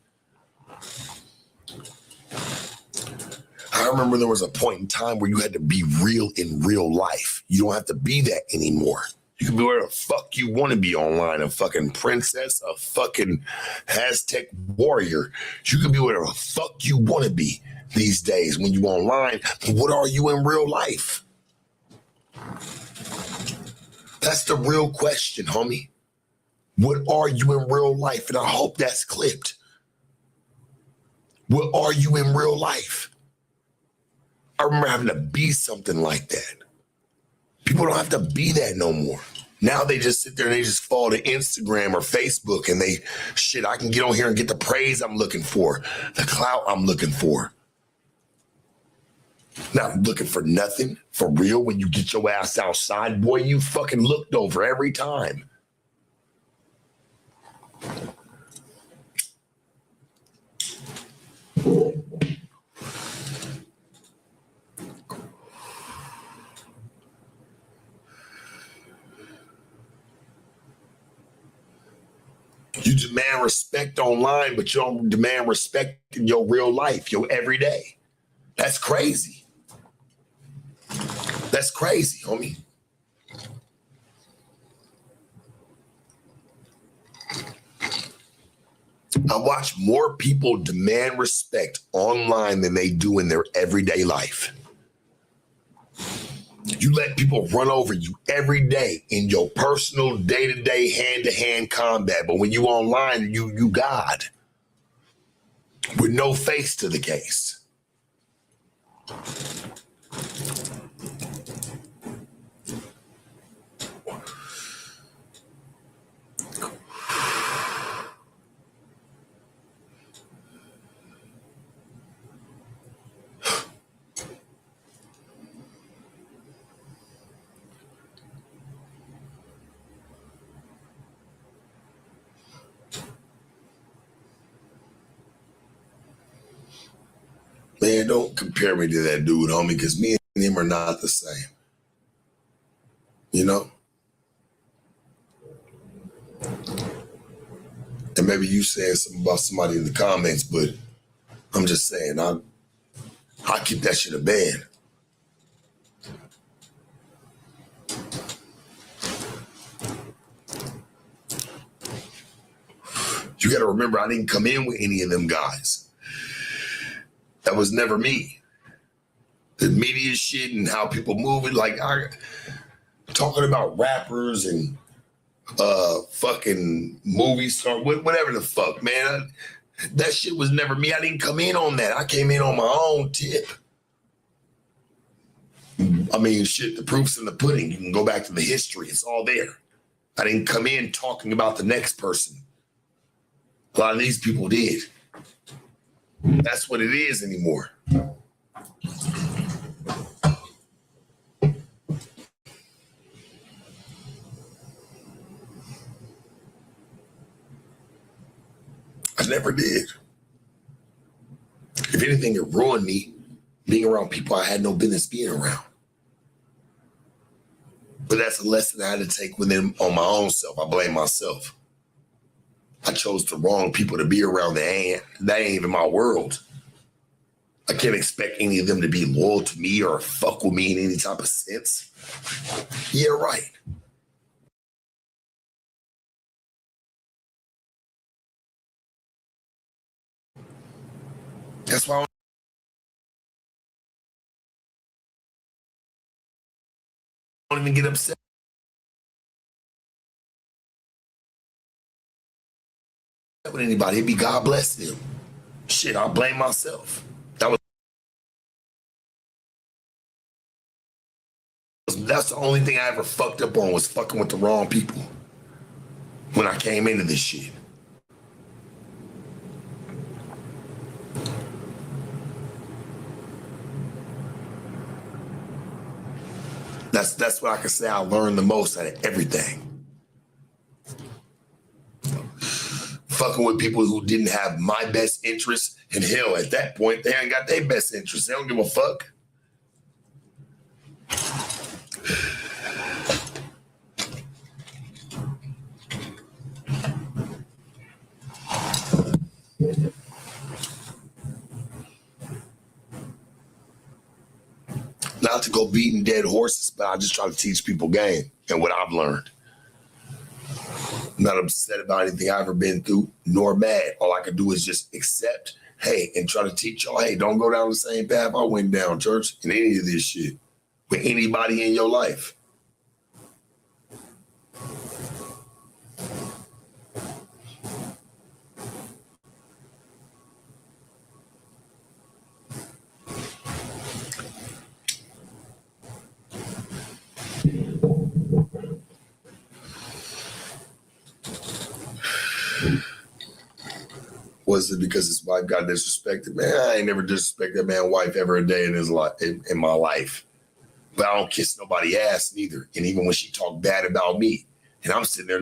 I remember there was a point in time where you had to be real in real life. You don't have to be that anymore. You can be where the fuck you want to be online. A fucking princess, a fucking Aztec warrior. You can be where the fuck you want to be these days when you online. What are you in real life? That's the real question, homie. What are you in real life? And I hope that's clipped. What are you in real life? I remember having to be something like that. People don't have to be that no more. Now they just sit there and they just follow to Instagram or Facebook and they, shit, I can get on here and get the praise I'm looking for, the clout I'm looking for. Not looking for nothing. For real, when you get your ass outside, boy, you fucking looked over every time. You demand respect online, but you don't demand respect in your real life, your everyday. That's crazy. That's crazy, homie. I watch more people demand respect online than they do in their everyday life. You let people run over you every day in your personal day-to-day hand-to-hand combat, but when you online, you God with no face to the case. Man, don't compare me to that dude, homie, because me and him are not the same. You know? And maybe you saying something about somebody in the comments, but I'm just saying, I keep that shit a band. You got to remember, I didn't come in with any of them guys. That was never me. The media shit and how people move it, like talking about rappers and fucking movie star, whatever the fuck, man. That shit was never me. I didn't come in on that. I came in on my own tip. I mean, shit, the proof's in the pudding. You can go back to the history. It's all there. I didn't come in talking about the next person. A lot of these people did. That's what it is anymore. I never did. If anything, it ruined me being around people I had no business being around. But that's a lesson I had to take within on my own self. I blame myself. I chose the wrong people to be around. That ain't even my world. I can't expect any of them to be loyal to me or fuck with me in any type of sense. Yeah, right. That's why I don't even get upset with anybody. It'd be God bless them. Shit, I blame myself. That's the only thing I ever fucked up on, was fucking with the wrong people when I came into this shit. That's what I can say I learned the most out of everything. Fucking with people who didn't have my best interests, and hell, at that point, they ain't got their best interests. They don't give a fuck. Not to go beating dead horses, but I just try to teach people game and what I've learned. I'm not upset about anything I've ever been through, nor mad. All I can do is just accept, hey, and try to teach y'all, hey, don't go down the same path I went down, church, in any of this shit. with anybody in your life. Was it because his wife got disrespected? Man, I ain't never disrespected that man's wife ever a day in his life, in my life. But I don't kiss nobody ass neither. And even when she talked bad about me, and I'm sitting there.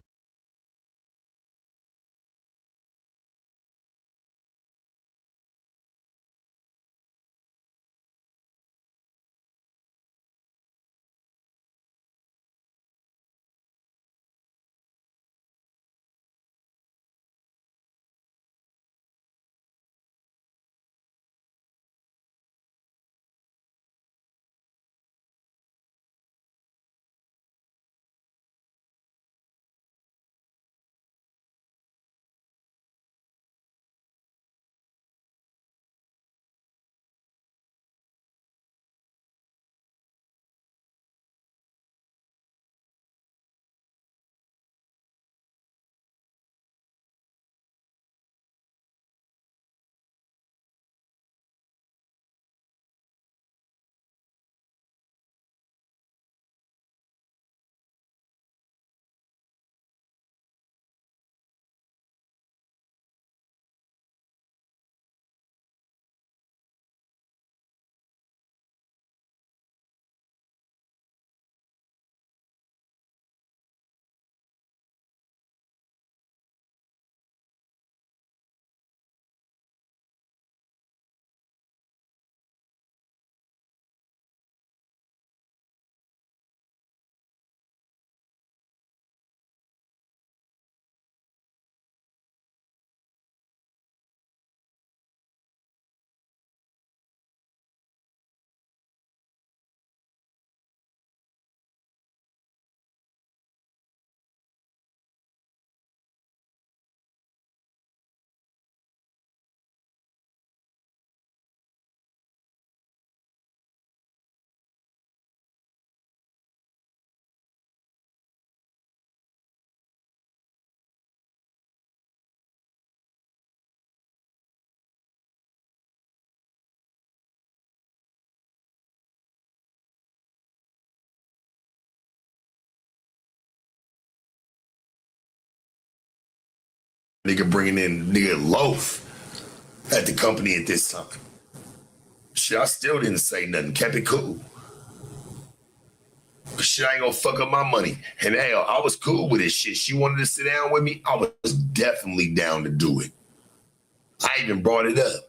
Nigga bringing in nigga loaf at the company at this time. Shit, I still didn't say nothing. Kept it cool. Shit, I ain't gonna fuck up my money. And hell, I was cool with this shit. She wanted to sit down with me. I was definitely down to do it. I even brought it up.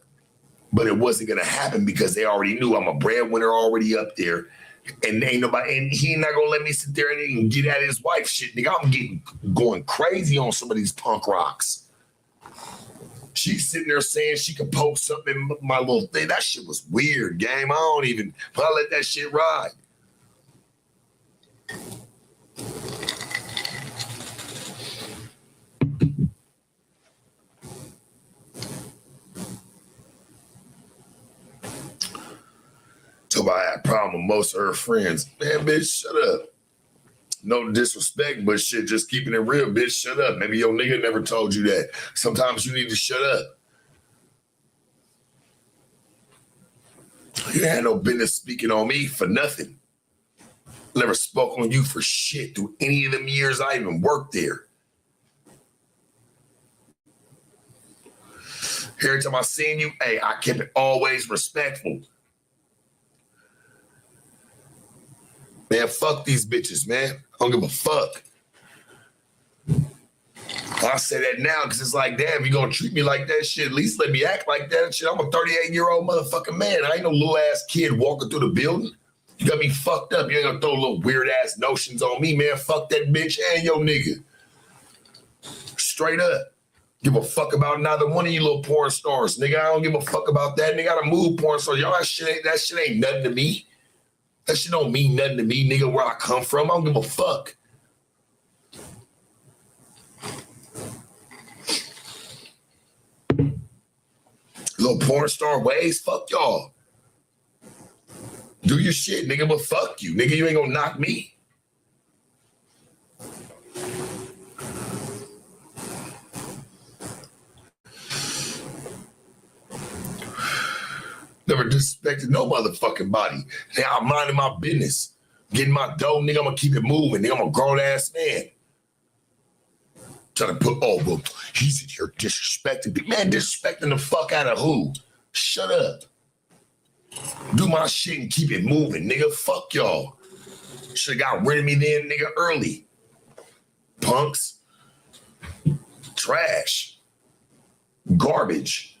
But it wasn't gonna happen because they already knew I'm a breadwinner already up there. And ain't nobody, and he not gonna let me sit there and get at his wife shit. Nigga, I'm going crazy on some of these punk rocks. She's sitting there saying she could post something in my little thing. That shit was weird, game. I let that shit ride. So I had a problem with most of her friends. Man, bitch, shut up. No disrespect, but shit, just keeping it real, bitch, shut up. Maybe your nigga never told you that. Sometimes you need to shut up. You had no business speaking on me for nothing. Never spoke on you for shit through any of them years I even worked there. Every time I seen you, hey, I kept it always respectful. Man, fuck these bitches, man. I don't give a fuck. I say that now because it's like, damn, you gonna treat me like that shit? At least let me act like that shit. I'm a 38-year-old motherfucking man. I ain't no little ass kid walking through the building. You got me fucked up. You ain't gonna throw little weird ass notions on me, man. Fuck that bitch and your nigga. Straight up. Give a fuck about neither one of you little porn stars, nigga. I don't give a fuck about that. Nigga, I gotta move porn stars. Y'all, that shit ain't nothing to me. That shit don't mean nothing to me, nigga, where I come from. I don't give a fuck. Little porn star ways, fuck y'all. Do your shit, nigga, but fuck you. Nigga, you ain't gonna knock me. Never disrespected no motherfucking body. Now I'm minding my business. Getting my dough, nigga, I'm gonna keep it moving. Nigga, I'm a grown-ass man. Trying to put, oh, well, he's in here disrespecting. Man, disrespecting the fuck out of who? Shut up. Do my shit and keep it moving, nigga. Fuck y'all. Should've got rid of me then, nigga, early. Punks. Trash. Garbage.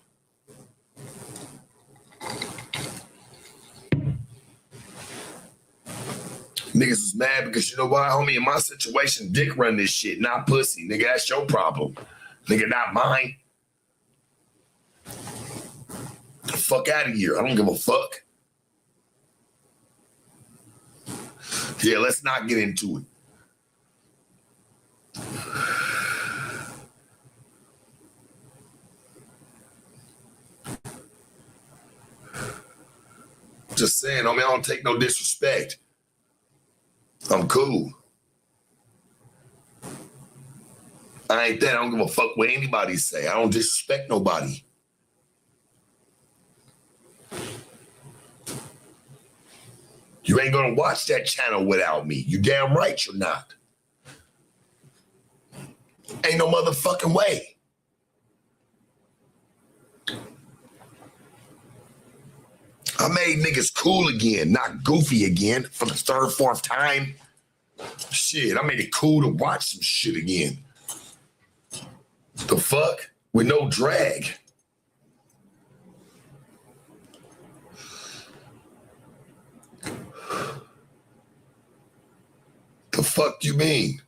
Niggas is mad because you know why, homie? In my situation, dick run this shit, not pussy. Nigga, that's your problem. Nigga, not mine. Fuck out of here. I don't give a fuck. Yeah, let's not get into it. Just saying, homie, I don't take no disrespect. I'm cool. I ain't that. I don't give a fuck what anybody say. I don't disrespect nobody. You ain't gonna watch that channel without me. You damn right you're not. Ain't no motherfucking way. I made niggas cool again, not goofy again for the third, fourth time. Shit, I made it cool to watch some shit again. The fuck? With no drag. The fuck you mean?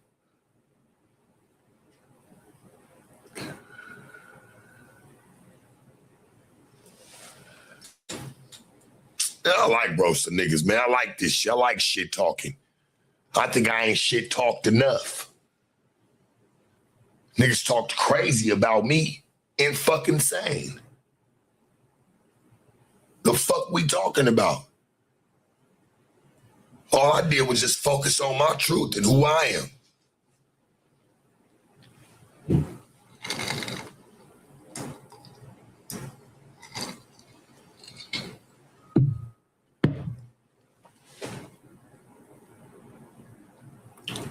I like roasting niggas, man. I like this shit. I like shit talking. I think I ain't shit talked enough. Niggas talked crazy about me and fucking sane. The fuck we talking about? All I did was just focus on my truth and who I am.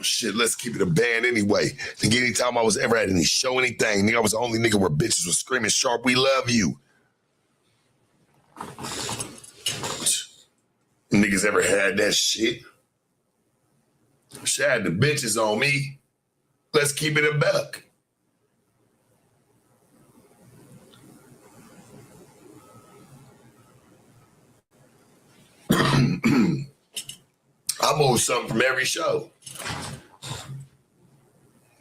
Shit, let's keep it a band anyway. Think anytime I was ever at any show, anything, nigga, I was the only nigga where bitches was screaming, Sharp, we love you. Niggas ever had that shit? Shit had the bitches on me. Let's keep it a buck. I move something from every show.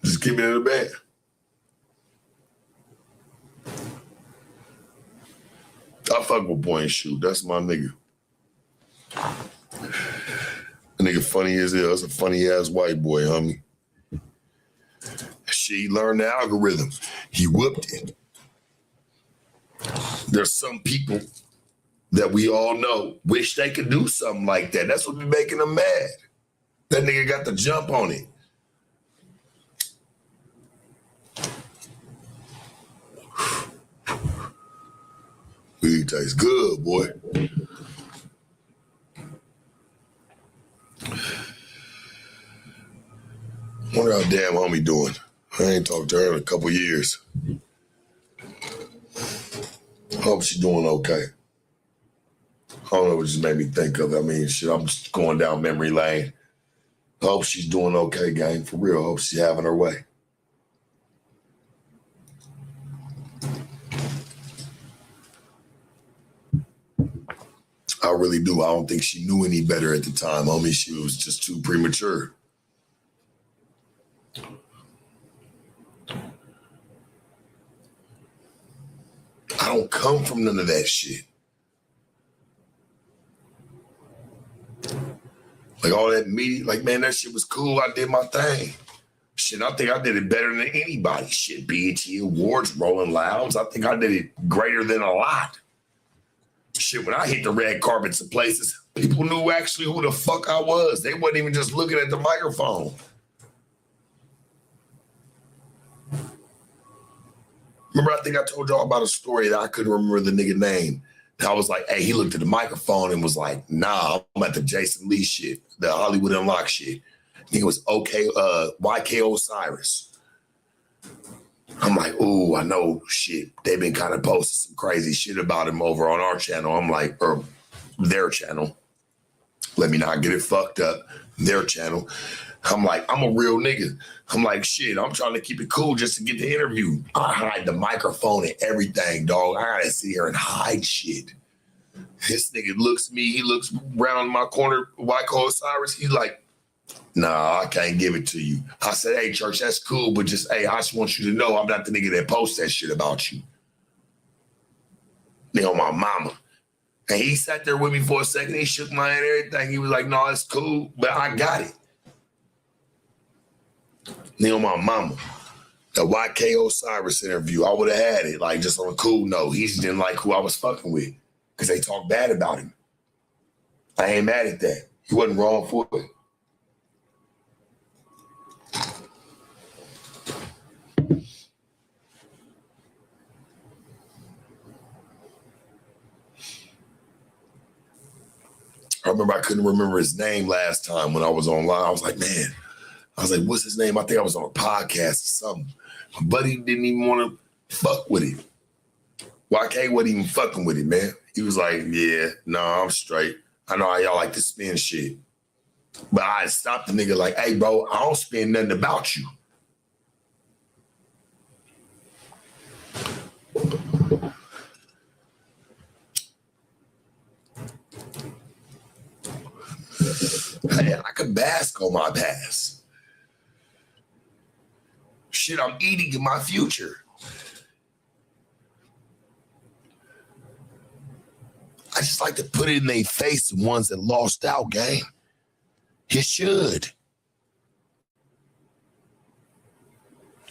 Just keep it in the band. I fuck with Boy and Shoot. That's my nigga. The nigga funny as hell. That's a funny ass white boy, homie. She learned the algorithm. He whooped it. There's some people that we all know wish they could do something like that. That's what be making them mad. That nigga got the jump on it. Weed tastes good, boy. Wonder how damn homie doing. I ain't talked to her in a couple years. Hope she's doing okay. I don't know what just made me think of it. I mean, shit, I'm just going down memory lane. Hope she's doing okay, gang. For real. Hope she's having her way. I really do. I don't think she knew any better at the time, homie. She was just too premature. I don't come from none of that shit. Like all that media, like, man, that shit was cool. I did my thing. Shit, I think I did it better than anybody. Shit, BET Awards, Rolling Louds. I think I did it greater than a lot. Shit, when I hit the red carpets of places, People knew actually who the fuck I was. They wasn't even just looking at the microphone. Remember, I think I told y'all about a story that I couldn't remember the nigga name. And I was like, hey, he looked at the microphone and was like, nah, I'm at the Jason Lee shit, the Hollywood Unlocked shit. He was YK Osiris. I'm like, ooh, I know shit. They've been kind of posting some crazy shit about him over on our channel. I'm like, or their channel. Let me not get it fucked up. Their channel. I'm like, I'm a real nigga. I'm like, shit, I'm trying to keep it cool just to get the interview. I hide the microphone and everything, dog. I gotta sit here and hide shit. This nigga looks at me, he looks around my corner, YK Osiris, he's like, nah, I can't give it to you. I said, hey, church, that's cool, but just, hey, I just want you to know I'm not the nigga that posts that shit about you. Nigga on my mama. And he sat there with me for a second. He shook my hand and everything. He was like, no, it's cool, but I got it. Nigga on my mama. The YK Osiris interview, I would have had it, like, just on a cool note. He just didn't like who I was fucking with because they talked bad about him. I ain't mad at that. He wasn't wrong for it. I remember I couldn't remember his name last time when I was online. I was like, man, what's his name? I think I was on a podcast or something. My buddy didn't even want to fuck with him. YK wasn't even fucking with him, man. He was like, yeah, no, I'm straight. I know how y'all like to spin shit. But I stopped the nigga like, hey, bro, I don't spin nothing about you. Hey, I could bask on my past. Shit, I'm eating in my future. I just like to put it in their face the ones that lost out, gang. You should.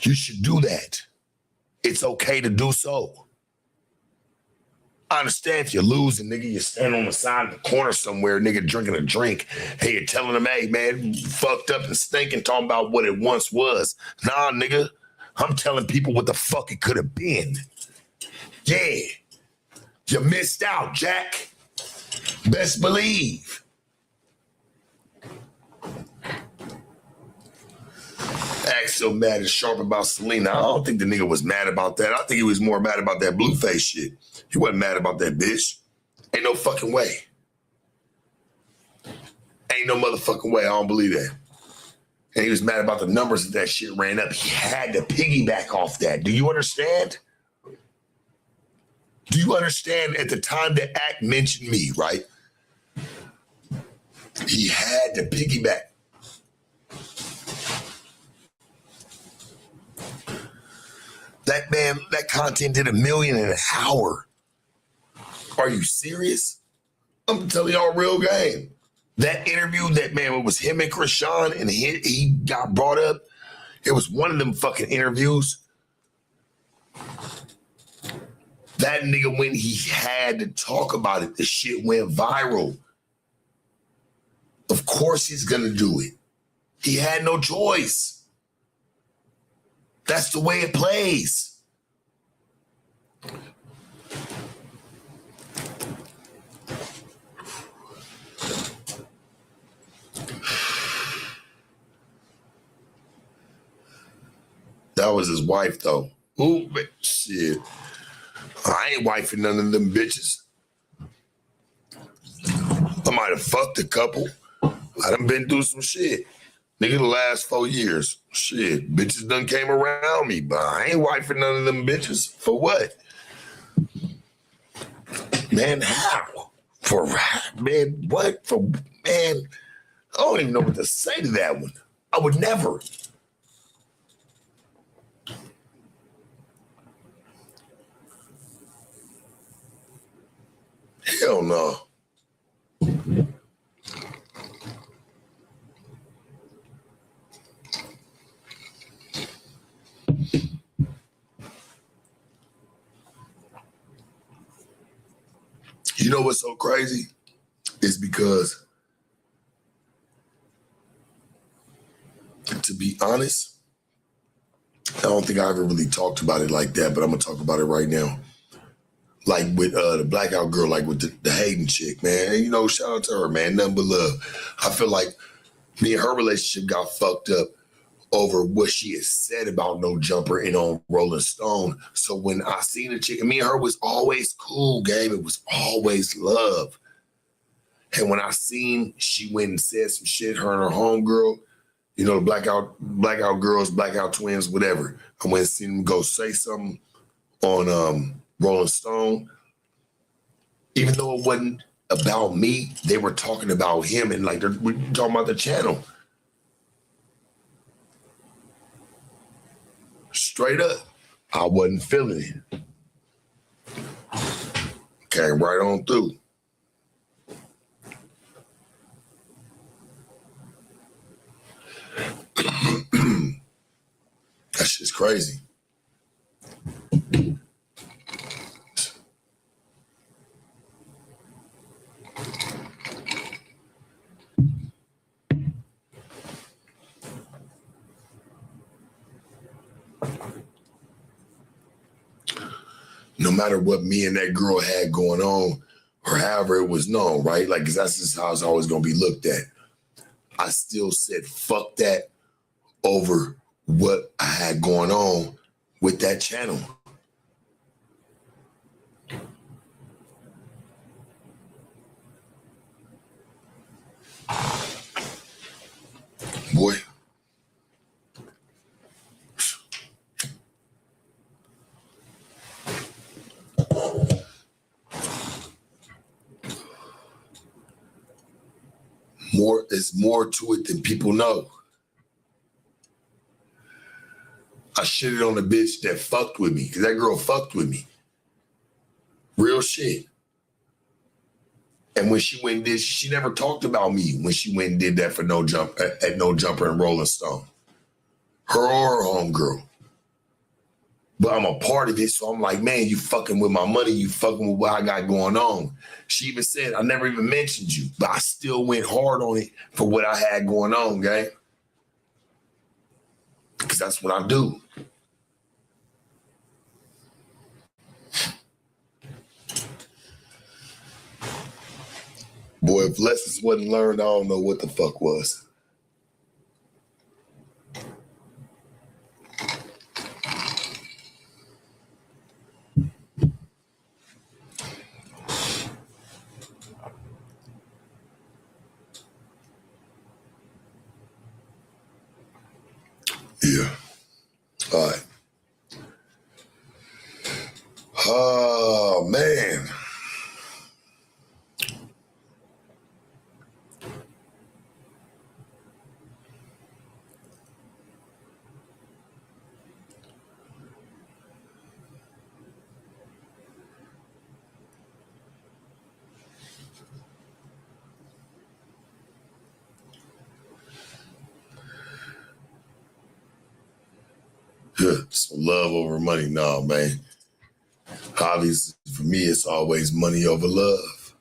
You should do that. It's okay to do so. I understand if you're losing, nigga, you stand on the side of the corner somewhere, nigga, drinking a drink. Hey, you're telling them, hey, man, you fucked up and stinking, talking about what it once was. Nah, nigga, I'm telling people what the fuck it could have been. Yeah. You missed out, Jack. Best believe. Act so mad and sharp about Selena. I don't think the nigga was mad about that. I think he was more mad about that Blueface shit. He wasn't mad about that bitch. Ain't no fucking way. Ain't no motherfucking way. I don't believe that. And he was mad about the numbers that shit ran up. He had to piggyback off that. Do you understand? Do you understand at the time that Act mentioned me, right? He had to piggyback. That man, that content did $1 million in an hour. Are you serious? I'm telling y'all real game. That interview, that man, it was him and Krishan, and he got brought up. It was one of them fucking interviews. That nigga, when he had to talk about it, the shit went viral. Of course he's gonna do it. He had no choice. That's the way it plays. That was his wife, though. Ooh, shit. I ain't wifing none of them bitches. I might have fucked a couple. I done been through some shit. Nigga, the last 4 years. Shit, bitches done came around me, but I ain't wifing none of them bitches. For what? Man, how? For, man, what? For, man, I don't even know what to say to that one. I would never. Hell no. You know what's so crazy? is because, to be honest, I don't think I ever really talked about it like that, but I'm gonna talk about it right now. Like with the blackout girl, like with the Hayden chick, man. And, you know, shout out to her, man. Nothing but love. I feel like me and her relationship got fucked up over what she had said about No Jumper and on Rolling Stone. So when I seen the chick, and me and her was always cool, game. It was always love. And when I seen she went and said some shit, her and her homegirl, you know, the blackout girls, blackout twins, whatever. I went and seen them go say something on Rolling Stone. Even though it wasn't about me, they were talking about him and like we're talking about the channel. Straight up, I wasn't feeling it. Came right on through. That shit's crazy. No matter what me and that girl had going on, or however it was known, right? Like, 'cause that's just how it's always gonna be looked at. I still said fuck that over what I had going on with that channel. Boy. There's more to it than people know. I shitted on the bitch that fucked with me, because that girl fucked with me. Real shit. And when she went and did, she never talked about me when she went and did that for No Jumper and Rolling Stone. Her or her homegirl. But I'm a part of it, so I'm like, man, you fucking with my money, you fucking with what I got going on. She even said, I never even mentioned you, but I still went hard on it for what I had going on, gang. Because that's what I do. Boy, if lessons wasn't learned, I don't know what the fuck was. Yeah. All right. Oh, man. Some love over money. No, man. Obviously, for me, it's always money over love.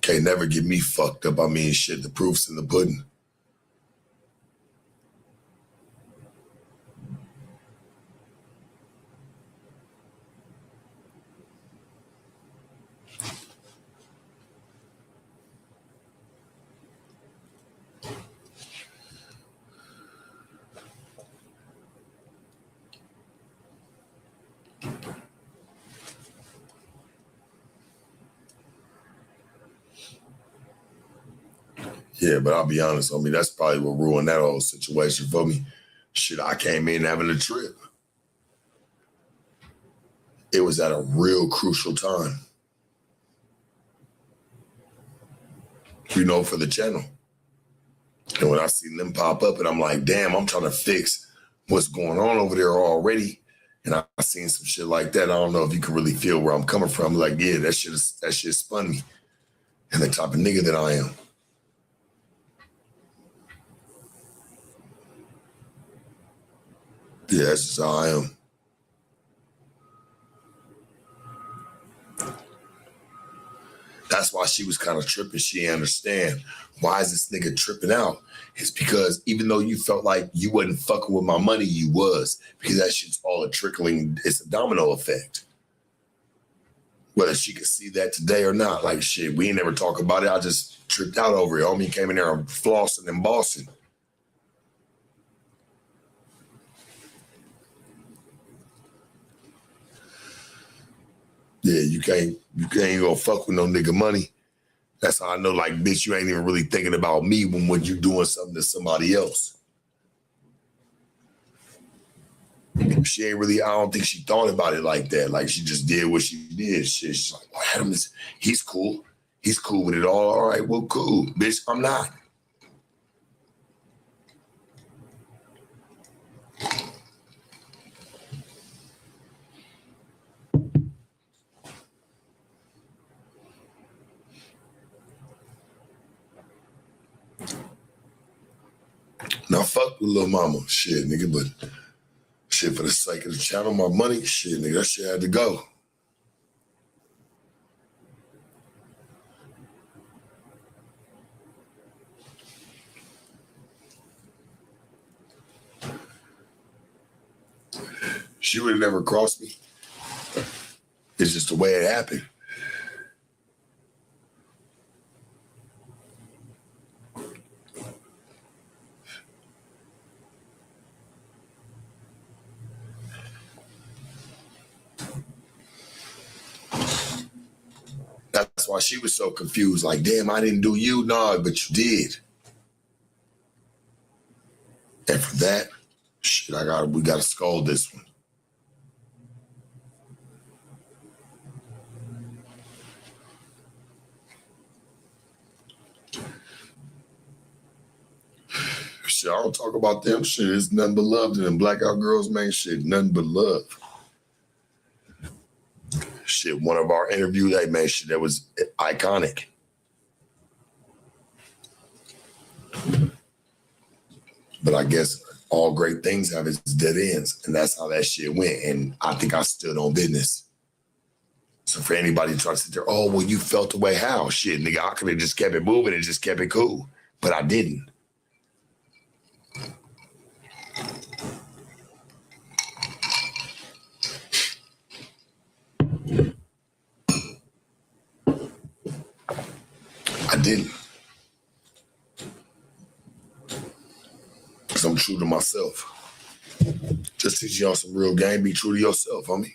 Can't never get me fucked up. I mean, shit, the proof's in the pudding. Yeah, but I'll be honest, I mean, that's probably what ruined that whole situation for me. Shit, I came in having a trip. It was at a real crucial time, you know, for the channel. And when I seen them pop up and I'm like, damn, I'm trying to fix what's going on over there already. And I seen some shit like that. I don't know if you can really feel where I'm coming from. Like, yeah, that shit spun me. And the type of nigga that I am. Yeah, that's just how I am. why she was kind of tripping. She didn't understand. Why is this nigga tripping out? It's because even though you felt like you wasn't fucking with my money, you was. Because that shit's all a trickling, it's a domino effect. Whether she could see that today or not, like shit, we ain't never talk about it. I just tripped out over it. Homie came in there and flossing and bossing. Yeah, you can't go fuck with no nigga money. That's how I know, like, bitch, you ain't even really thinking about me when you doing something to somebody else. She ain't really, I don't think she thought about it like that. Like, she just did what she did. She's like, well, Adam is, he's cool. He's cool with it all right, well, cool. Bitch, I'm not. Now, fuck with little mama. Shit, nigga, but shit, for the sake of the channel, my money, shit, nigga, that shit had to go. She would have never crossed me. It's just the way it happened. That's why she was so confused. Like, damn, I didn't do you. No, but you did. And for that, shit, we gotta scold this one. Shit, I don't talk about them. Shit, it's nothing but love to them. Blackout girls, man, shit, nothing but love. Shit, one of our interviews, hey, man, shit, that was iconic. But I guess all great things have its dead ends, and that's how that shit went. And I think I stood on business. So for anybody trying to sit there, oh, well, you felt the way how? Shit, nigga, I could have just kept it moving and just kept it cool. But I didn't. I didn't. Because I'm true to myself. Just teach y'all some real game. Be true to yourself, homie.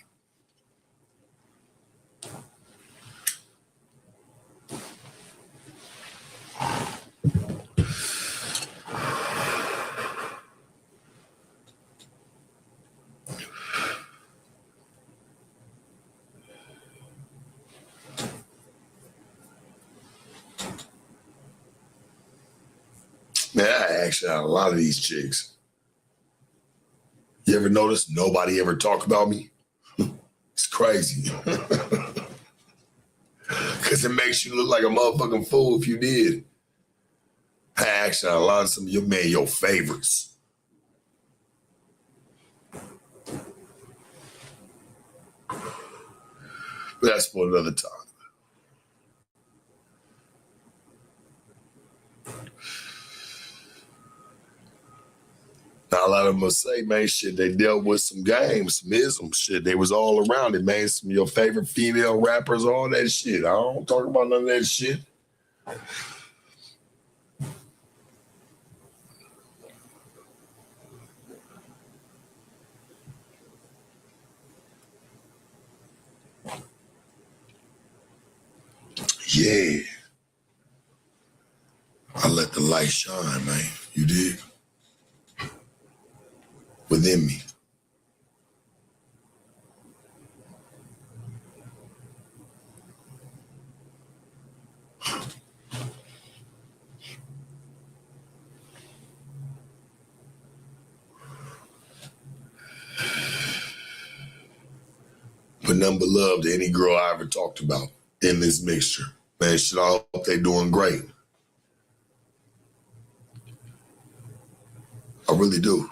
Man, I actually had a lot of these chicks. You ever notice nobody ever talk about me? It's crazy. Because it makes you look like a motherfucking fool if you did. I actually had a lot of some of your favorites. But that's for another time. Now, a lot of them will say, man, shit, they dealt with some games, some isms, shit. They was all around it, man. Some of your favorite female rappers, all that shit. I don't talk about none of that shit. Yeah. I let the light shine, man. You did. Within me. But none but love to any girl I ever talked about in this mixture. Man, shit, I hope they doing great. I really do.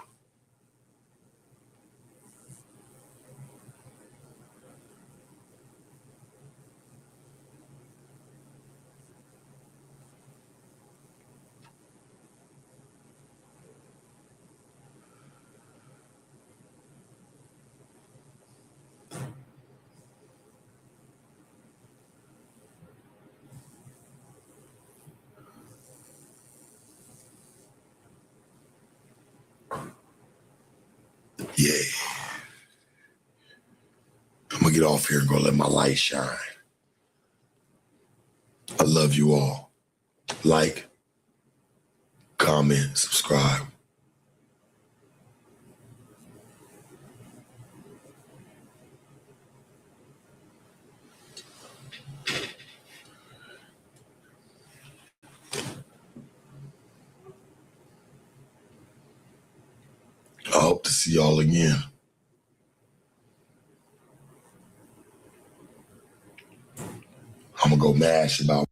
get off here and go let my light shine. I love you all. Like, comment, subscribe. I hope to see y'all again. I'm gonna go mash about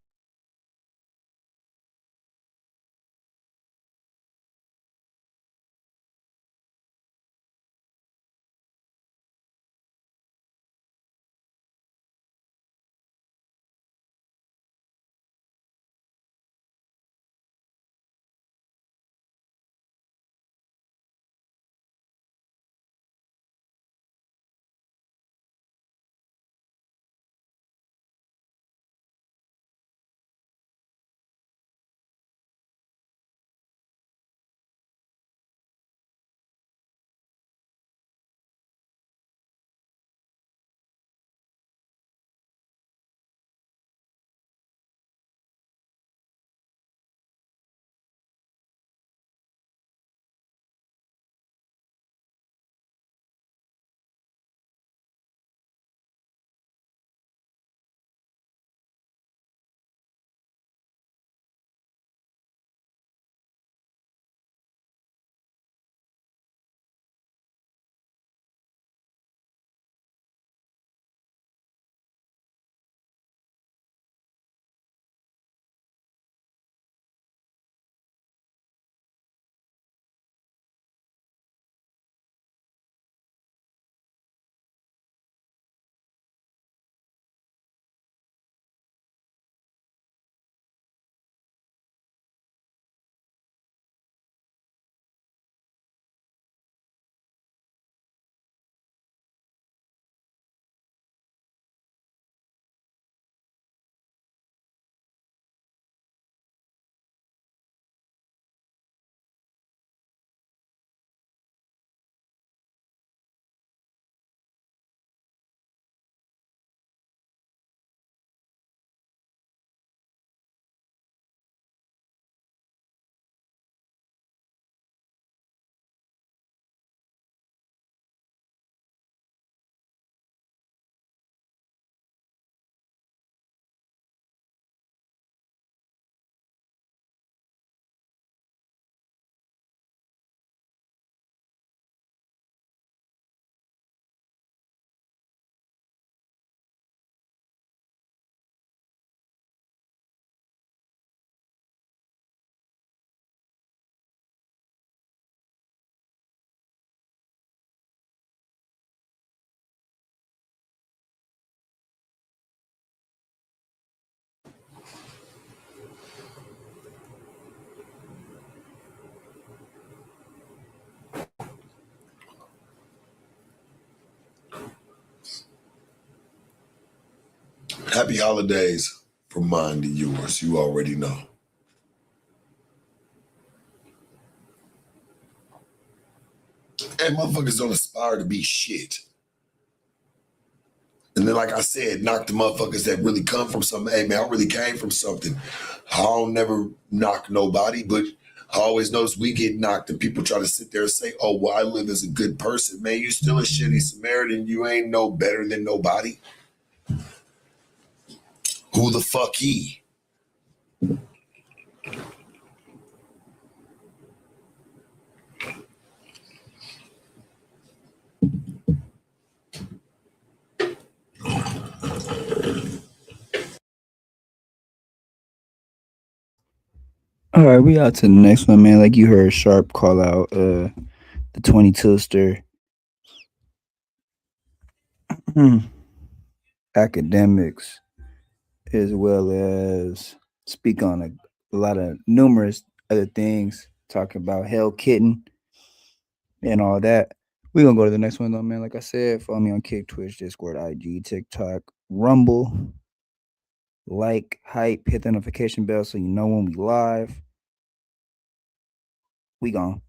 happy holidays from mine to yours. You already know. And motherfuckers don't aspire to be shit. And then, like I said, knock the motherfuckers that really come from something. Hey, man, I really came from something. I don't never knock nobody, but I always notice we get knocked and people try to sit there and say, oh, well, I live as a good person. Man, you still a shitty Samaritan. You ain't no better than nobody. Who the fuck he? All right, we out to the next one, man. Like you heard Sharp call out the 22ster academics, as well as speak on a lot of numerous other things, talking about hellkitten and all that. We're gonna go to the next one though, man. Like I said, follow me on Kick, Twitch, Discord, IG, TikTok, Rumble. Like, hype, hit the notification bell so you know when we live. We gone.